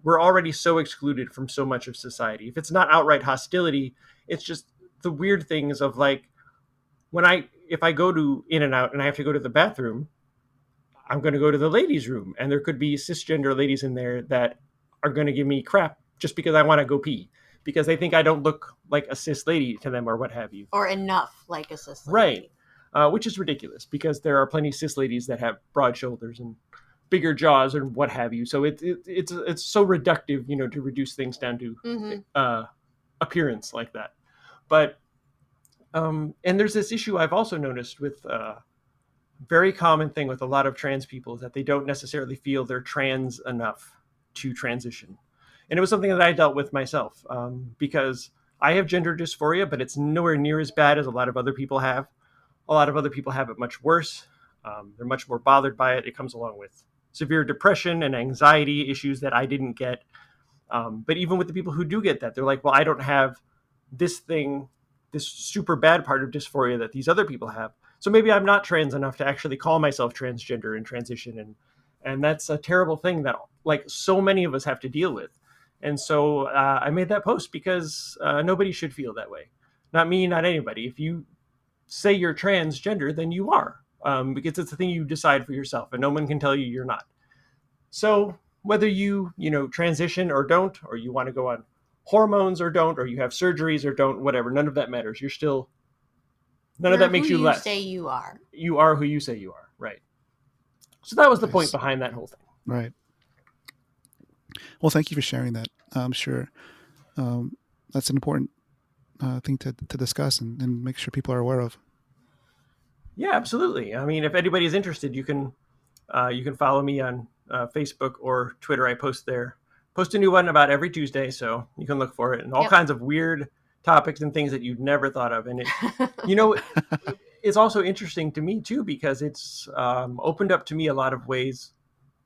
we're already so excluded from so much of society. If it's not outright hostility, it's just the weird things of like if I go to In-N-Out and I have to go to the bathroom, I'm going to go to the ladies' room, and there could be cisgender ladies in there that are going to give me crap just because I want to go pee because they think I don't look like a cis lady to them or what have you. Or enough like a cis lady. Right. Which is ridiculous because there are plenty of cis ladies that have broad shoulders and bigger jaws and what have you. So it's so reductive, to reduce things down to appearance like that. But and there's this issue I've also noticed with very common thing with a lot of trans people is that they don't necessarily feel they're trans enough to transition. And it was something that I dealt with myself because I have gender dysphoria, but it's nowhere near as bad as a lot of other people have. A lot of other people have it much worse. They're much more bothered by it. It comes along with severe depression and anxiety issues that I didn't get. But even with the people who do get that, they're like, well, I don't have this thing, this super bad part of dysphoria that these other people have. So maybe I'm not trans enough to actually call myself transgender and transition. And that's a terrible thing that like so many of us have to deal with. And so I made that post because nobody should feel that way. Not me, not anybody. If you say you're transgender, then you are, because it's a thing you decide for yourself and no one can tell you you're not. So whether you transition or don't, or you want to go on hormones or don't, or you have surgeries or don't, whatever, none of that matters. You're still, none of You're that who makes you you less. say you are. You are who you say you are, right? So that was the point Nice. behind that whole thing. Right. Well, thank you for sharing that. I'm sure that's an important thing to discuss and make sure people are aware of. Yeah, absolutely. I mean, if anybody's interested, you can follow me on Facebook or Twitter. I post there. Post a new one about every Tuesday, so you can look for it, and all Yep. kinds of weird topics and things that you'd never thought of. And it's also interesting to me too, because it's opened up to me a lot of ways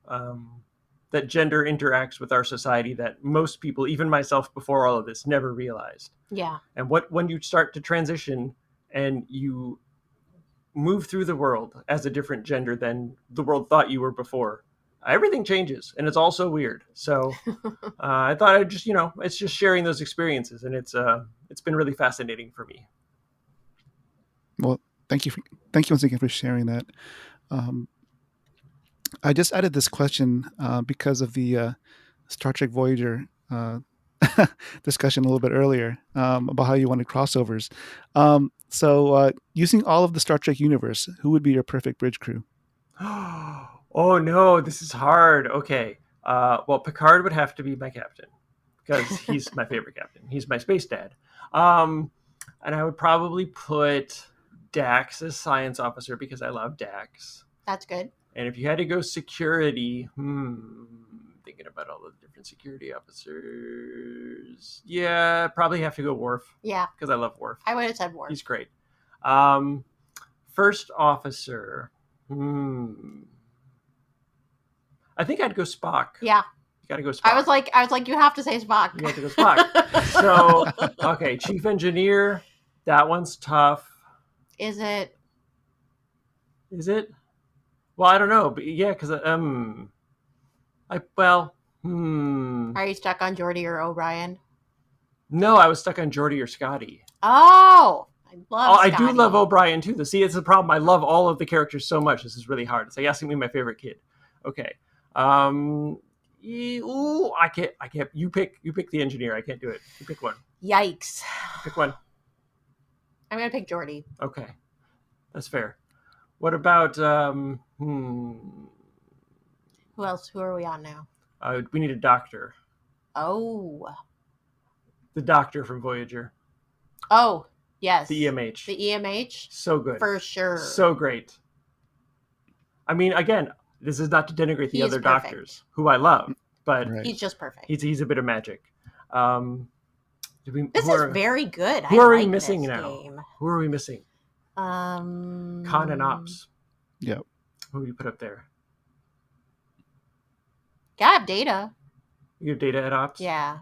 that gender interacts with our society that most people, even myself before all of this, never realized. Yeah. And when you start to transition and you move through the world as a different gender than the world thought you were before, everything changes, and it's all so weird. So I thought I'd just, it's just sharing those experiences, and it's been really fascinating for me. Well, thank you once again for sharing that. I just added this question because of the Star Trek Voyager discussion a little bit earlier about how you wanted crossovers. So, using all of the Star Trek universe, who would be your perfect bridge crew? Oh no, this is hard. Okay. Well, Picard would have to be my captain because he's my favorite captain. He's my space dad. And I would probably put Dax as science officer because I love Dax. That's good. And if you had to go security, thinking about all the different security officers, yeah, probably have to go Worf. Yeah, because I love Worf. I would have said Worf. He's great. First officer. I think I'd go Spock. Yeah. You gotta go Spock. I was like, you have to say Spock. You have to go Spock. So, okay, chief engineer. That one's tough. Is it? Well, I don't know, but yeah, because Are you stuck on Geordi or O'Brien? No, I was stuck on Geordi or Scotty. Oh, I love. I do love O'Brien too. See, it's the problem. I love all of the characters so much. This is really hard. It's like asking me my favorite kid. Okay. I can't. You pick the engineer. I can't do it. You pick one. Yikes. Pick one. I'm gonna pick Geordi. Okay, that's fair. What about Who else? Who are we on now? We need a doctor. Oh. The doctor from Voyager. Oh, yes. The EMH. The EMH? So good. For sure. So great. I mean, again, this is not to denigrate the other doctors who I love, but he's just perfect. He's a bit of magic. This is very good. Who are we missing now? Who are we missing? Con and Ops. Yep. Who do you put up there? Gotta have Data. You have Data at Ops? Yeah.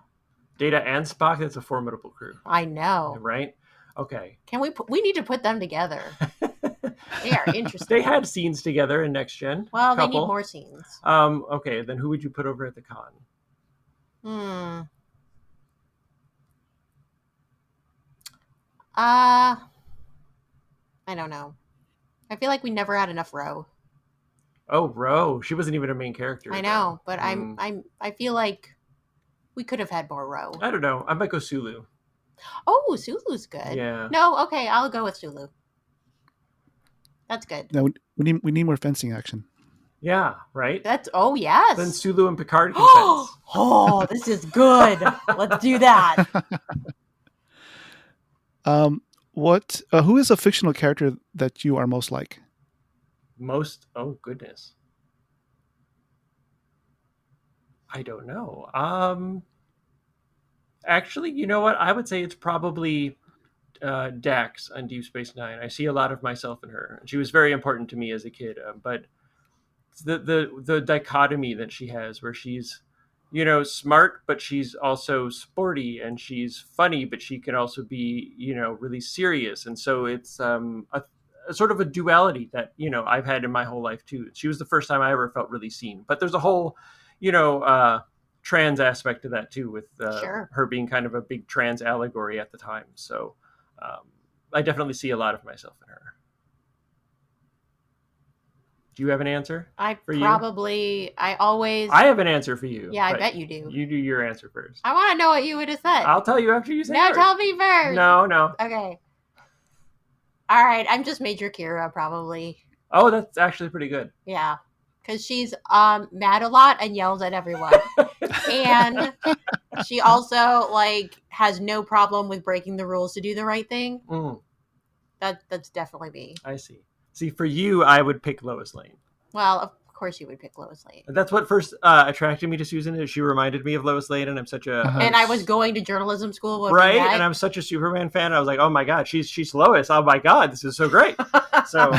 Data and Spock, that's a formidable crew. I know. Right? Okay. We need to put them together. They are interesting. They had scenes together in Next Gen. Well, they need more scenes. Okay, then who would you put over at the con? I don't know. I feel like we never had enough Ro. Oh, Ro. She wasn't even a main character. I know, but I feel like we could have had more Ro. I don't know. I might go Sulu. Oh, Sulu's good. Yeah. No, okay, I'll go with Sulu. That's good. Now we need more fencing action. Yeah, right? Yes. Then Sulu and Picard can fence. Oh, this is good. Let's do that. Who is a fictional character that you are most like? Oh goodness. I don't know. Actually, you know what? I would say it's probably Dax on Deep Space Nine. I see a lot of myself in her. She was very important to me as a kid. But the dichotomy that she has, where she's, smart, but she's also sporty, and she's funny, but she can also be, really serious. And so it's a sort of a duality that, I've had in my whole life too. She was the first time I ever felt really seen. But there's a whole, trans aspect to that too, with her being kind of a big trans allegory at the time. So I definitely see a lot of myself in her. Do you have an answer? I I always. have an answer for you. Yeah, I but bet you do. You do your answer first. I want to know what you would have said. I'll tell you after you say No, yours. tell me first. No. Okay. All right, I'm just Major Kira, probably. Oh, that's actually pretty good. Yeah, because she's mad a lot and yells at everyone. And she also, like, has no problem with breaking the rules to do the right thing. That's definitely me. I see. See, for you, I would pick Lois Lane. Well, of course you would pick Lois Lane. That's what first attracted me to Susan. Is she reminded me of Lois Lane, and I'm such a and I was going to journalism school when right, and I'm such a Superman fan. I was like, oh my god, she's Lois. Oh my god, this is so great. So,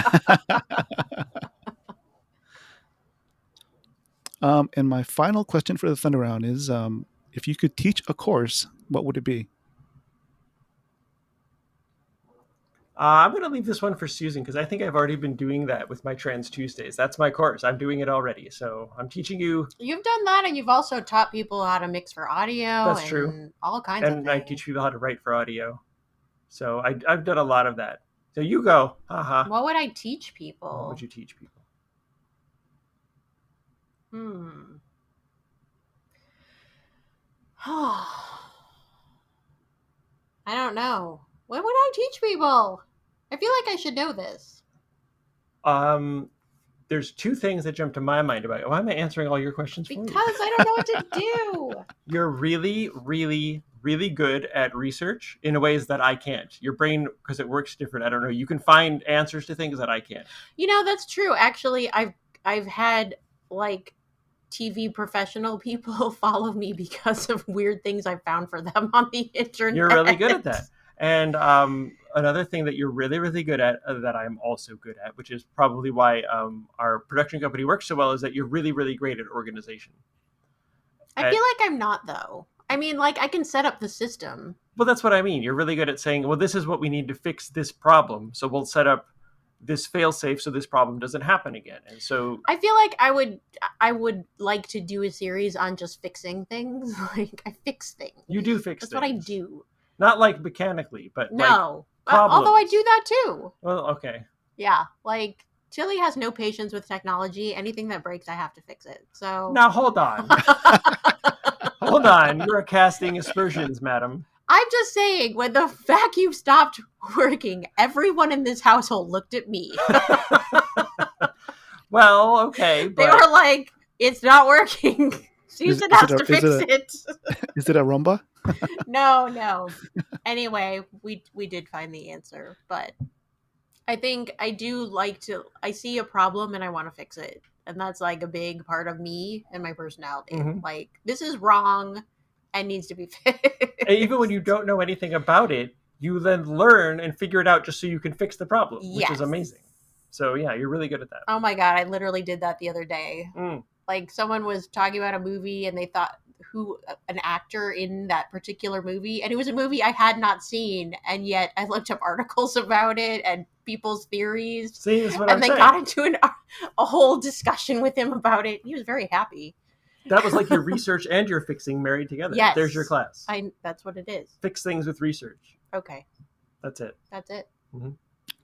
And my final question for the Thunder Round is, if you could teach a course, what would it be? I'm going to leave this one for Susan because I think I've already been doing that with my Trans Tuesdays. That's my course. I'm doing it already. So I'm teaching you. You've done that, and you've also taught people how to mix for audio. That's and true. All kinds of things. And I teach people how to write for audio. So I've done a lot of that. So you go. What would I teach people? What would you teach people? I don't know. What would I teach people? I feel like I should know this. There's two things that jump to my mind about it. Why am I answering all your questions for you? Because I don't know what to do. You're really, really, really good at research in ways that I can't. Your brain, because it works different. I don't know. You can find answers to things that I can't. You know, that's true. Actually, I've had like TV professional people follow me because of weird things I found for them on the internet. You're really good at that. And another thing that you're really, really good at that I'm also good at, which is probably why our production company works so well, is that you're really, really great at organization. I feel like I'm not, though. I mean, like, I can set up the system. Well, that's what I mean. You're really good at saying, well, this is what we need to fix this problem. So we'll set up this fail-safe so this problem doesn't happen again. And so I feel like I would like to do a series on just fixing things. Like, I fix things. You do fix That's things. what I do. Not like mechanically, but no. Like although I do that too. Well, okay. Yeah, like Tilly has no patience with technology. Anything that breaks, I have to fix it. So now hold on. Hold on. You're casting aspersions, madam. I'm just saying, when the vacuum stopped working, everyone in this household looked at me. Well, okay. They were like, it's not working. Susan has to fix it. Is it a Roomba? No. Anyway, we did find the answer, but I think I do like to, I see a problem and I want to fix it. And that's like a big part of me and my personality. Mm-hmm. Like, this is wrong and needs to be fixed. And even when you don't know anything about it, you then learn and figure it out just so you can fix the problem, which is amazing. So yeah, you're really good at that. Oh my God, I literally did that the other day. Like, someone was talking about a movie and they thought who an actor in that particular movie, and it was a movie I had not seen, and yet I looked up articles about it and people's theories. See, that's what and I'm they saying. got into a whole discussion with him about it. He was very happy. That was like your research and your fixing married together. Yes. There's your class. That's what it is. Fix things with research. Okay. That's it. Mm-hmm.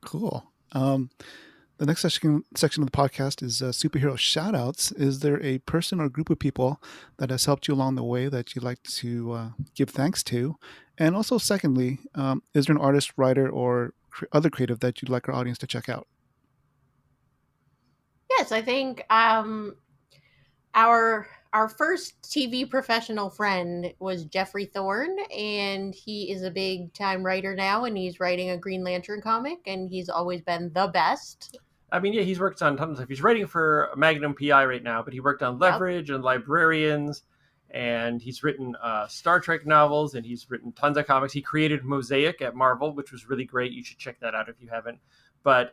Cool. The next section of the podcast is superhero shoutouts. Is there a person or group of people that has helped you along the way that you'd like to give thanks to? And also, secondly, is there an artist, writer, or other creative that you'd like our audience to check out? Yes, I think our first TV professional friend was Jeffrey Thorne, and he is a big time writer now, and he's writing a Green Lantern comic, and he's always been the best. I mean, yeah, he's worked on tons of stuff. He's writing for Magnum PI right now, but he worked on Leverage and Librarians, and he's written Star Trek novels, and he's written tons of comics. He created Mosaic at Marvel, which was really great. You should check that out if you haven't. But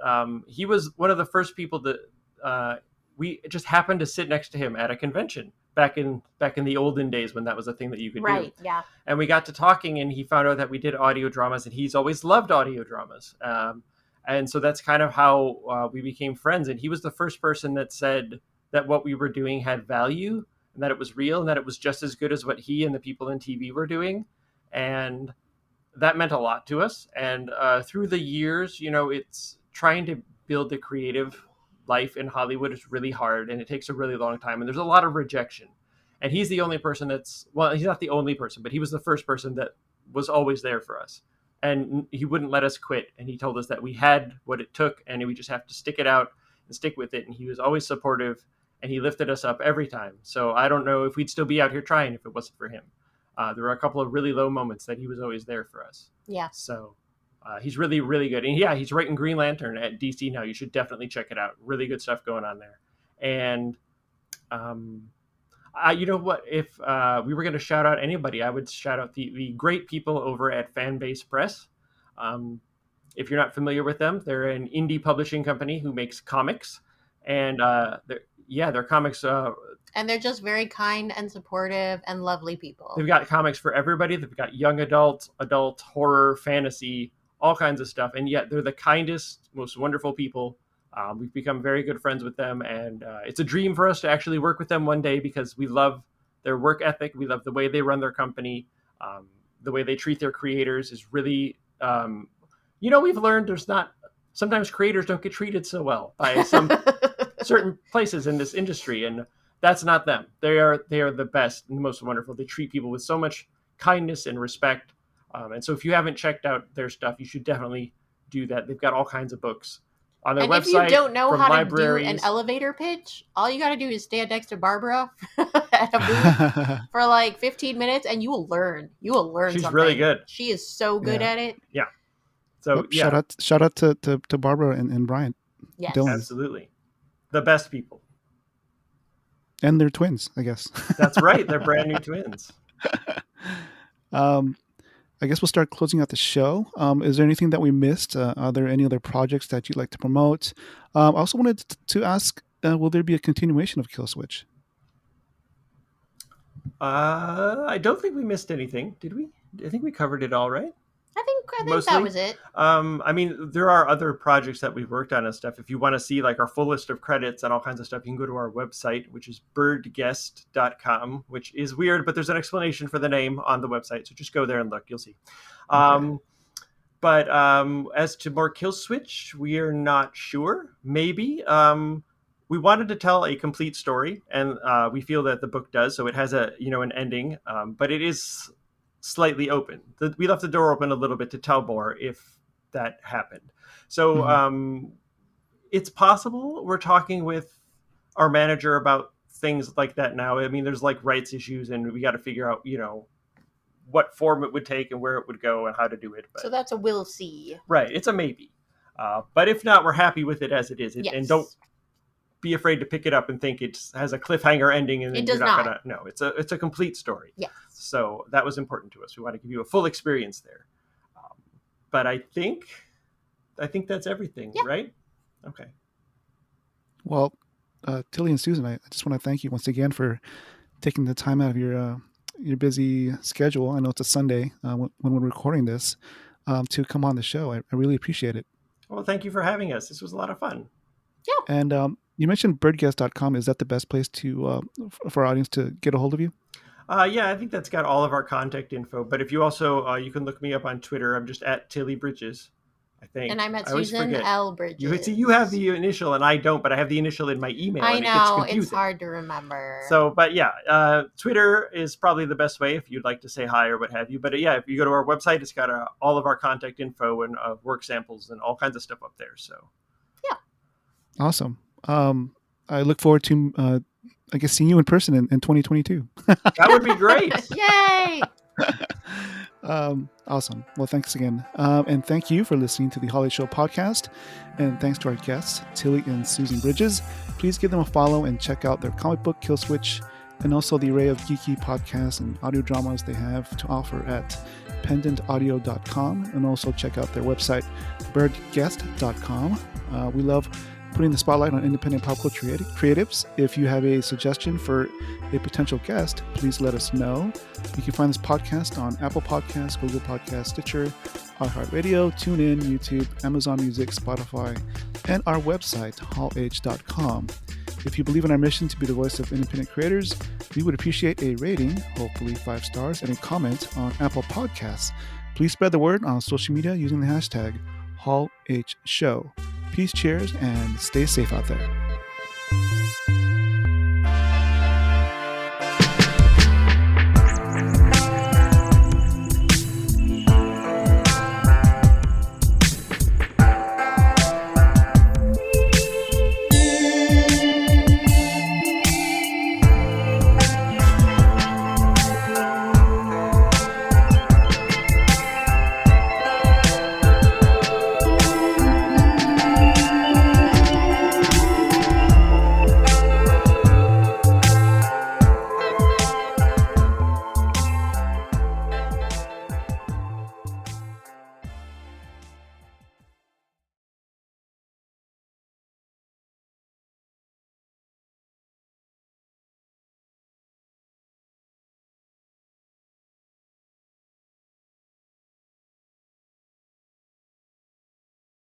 he was one of the first people that we just happened to sit next to him at a convention back in the olden days when that was a thing that you could do. Right, yeah. And we got to talking, and he found out that we did audio dramas, and he's always loved audio dramas. And so that's kind of how we became friends. And he was the first person that said that what we were doing had value and that it was real and that it was just as good as what he and the people in TV were doing. And that meant a lot to us. And through the years, it's trying to build the creative life in Hollywood is really hard and it takes a really long time and there's a lot of rejection. And he's the only person he's not the only person, but he was the first person that was always there for us. And he wouldn't let us quit. And he told us that we had what it took and we just have to stick it out and stick with it. And he was always supportive and he lifted us up every time. So I don't know if we'd still be out here trying if it wasn't for him. There were a couple of really low moments that he was always there for us. Yeah. So he's really, really good. And yeah, he's writing Green Lantern at DC now. You should definitely check it out. Really good stuff going on there. And you know what? If we were going to shout out anybody, I would shout out the great people over at Fanbase Press. If you're not familiar with them, they're an indie publishing company who makes comics. And their comics... and they're just very kind and supportive and lovely people. They've got comics for everybody. They've got young adult, horror, fantasy, all kinds of stuff. And yet they're the kindest, most wonderful people. We've become very good friends with them. And it's a dream for us to actually work with them one day because we love their work ethic. We love the way they run their company. The way they treat their creators is really... we've learned sometimes creators don't get treated so well by some certain places in this industry. And that's not them. They are the best and the most wonderful. They treat people with so much kindness and respect. And so if you haven't checked out their stuff, you should definitely do that. They've got all kinds of books on their website. And if you don't know how libraries. to do an elevator pitch, all you got to do is stand next to Barbara at a booth for like 15 minutes and you will learn. She's something. really good. She is so good at it. Yeah. So shout out to Barbara and Brian. Yes. Dylan. Absolutely. The best people. And they're twins, I guess. That's right. They're brand new twins. I guess we'll start closing out the show. Is there anything that we missed? Are there any other projects that you'd like to promote? I also wanted to ask, will there be a continuation of Killswitch? I don't think we missed anything, did we? I think we covered it all, right? I think Mostly. that was it. There are other projects that we've worked on and stuff. If you want to see like our full list of credits and all kinds of stuff, you can go to our website, which is birdguest.com, which is weird, but there's an explanation for the name on the website. So just go there and look, you'll see. Okay. But as to more Killswitch, we are not sure. Maybe. We wanted to tell a complete story, and we feel that the book does. So it has an ending, but it is slightly open. We left the door open a little bit to tell more if that happened. So it's possible. We're talking with our manager about things like that now. I mean, there's like rights issues and we got to figure out, what form it would take and where it would go and how to do it. But, so that's a we'll see. Right. It's a maybe. But if not, we're happy with it as it is. Yes. And don't be afraid to pick it up and think it has a cliffhanger ending and then it does you're not not. gonna. No, it's a complete story. Yes. So that was important to us. We want to give you a full experience there. But I think that's everything, right? Okay. Well, Tilly and Susan, I just want to thank you once again for taking the time out of your busy schedule. I know it's a Sunday when we're recording this to come on the show. I really appreciate it. Well, thank you for having us. This was a lot of fun. Yeah. And you mentioned birdguest.com. Is that the best place to for our audience to get a hold of you? Yeah, I think that's got all of our contact info. But if you also, you can look me up on Twitter. I'm just at Tilly Bridges, I think. And I'm at Susan L. Bridges. You have the initial and I don't, but I have the initial in my email. I know, and it's hard to remember. So, but yeah, Twitter is probably the best way if you'd like to say hi or what have you. But if you go to our website, it's got all of our contact info and work samples and all kinds of stuff up there. So, yeah. Awesome. I look forward to I guess seeing you in person in 2022. That would be great. Yay! Awesome. Well, thanks again. And thank you for listening to the Holiday Show podcast. And thanks to our guests, Tilly and Susan Bridges. Please give them a follow and check out their comic book, Killswitch, and also the array of geeky podcasts and audio dramas they have to offer at pendantaudio.com. And also check out their website, birdguest.com. We love putting the spotlight on independent pop culture creatives. If you have a suggestion for a potential guest, please let us know. You can find this podcast on Apple Podcasts, Google Podcasts, Stitcher, iHeartRadio, TuneIn, YouTube, Amazon Music, Spotify, and our website, hallh.com. If you believe in our mission to be the voice of independent creators, we would appreciate a rating, hopefully 5 stars, and a comment on Apple Podcasts. Please spread the word on social media using the hashtag HallHShow. Peace, cheers, and stay safe out there.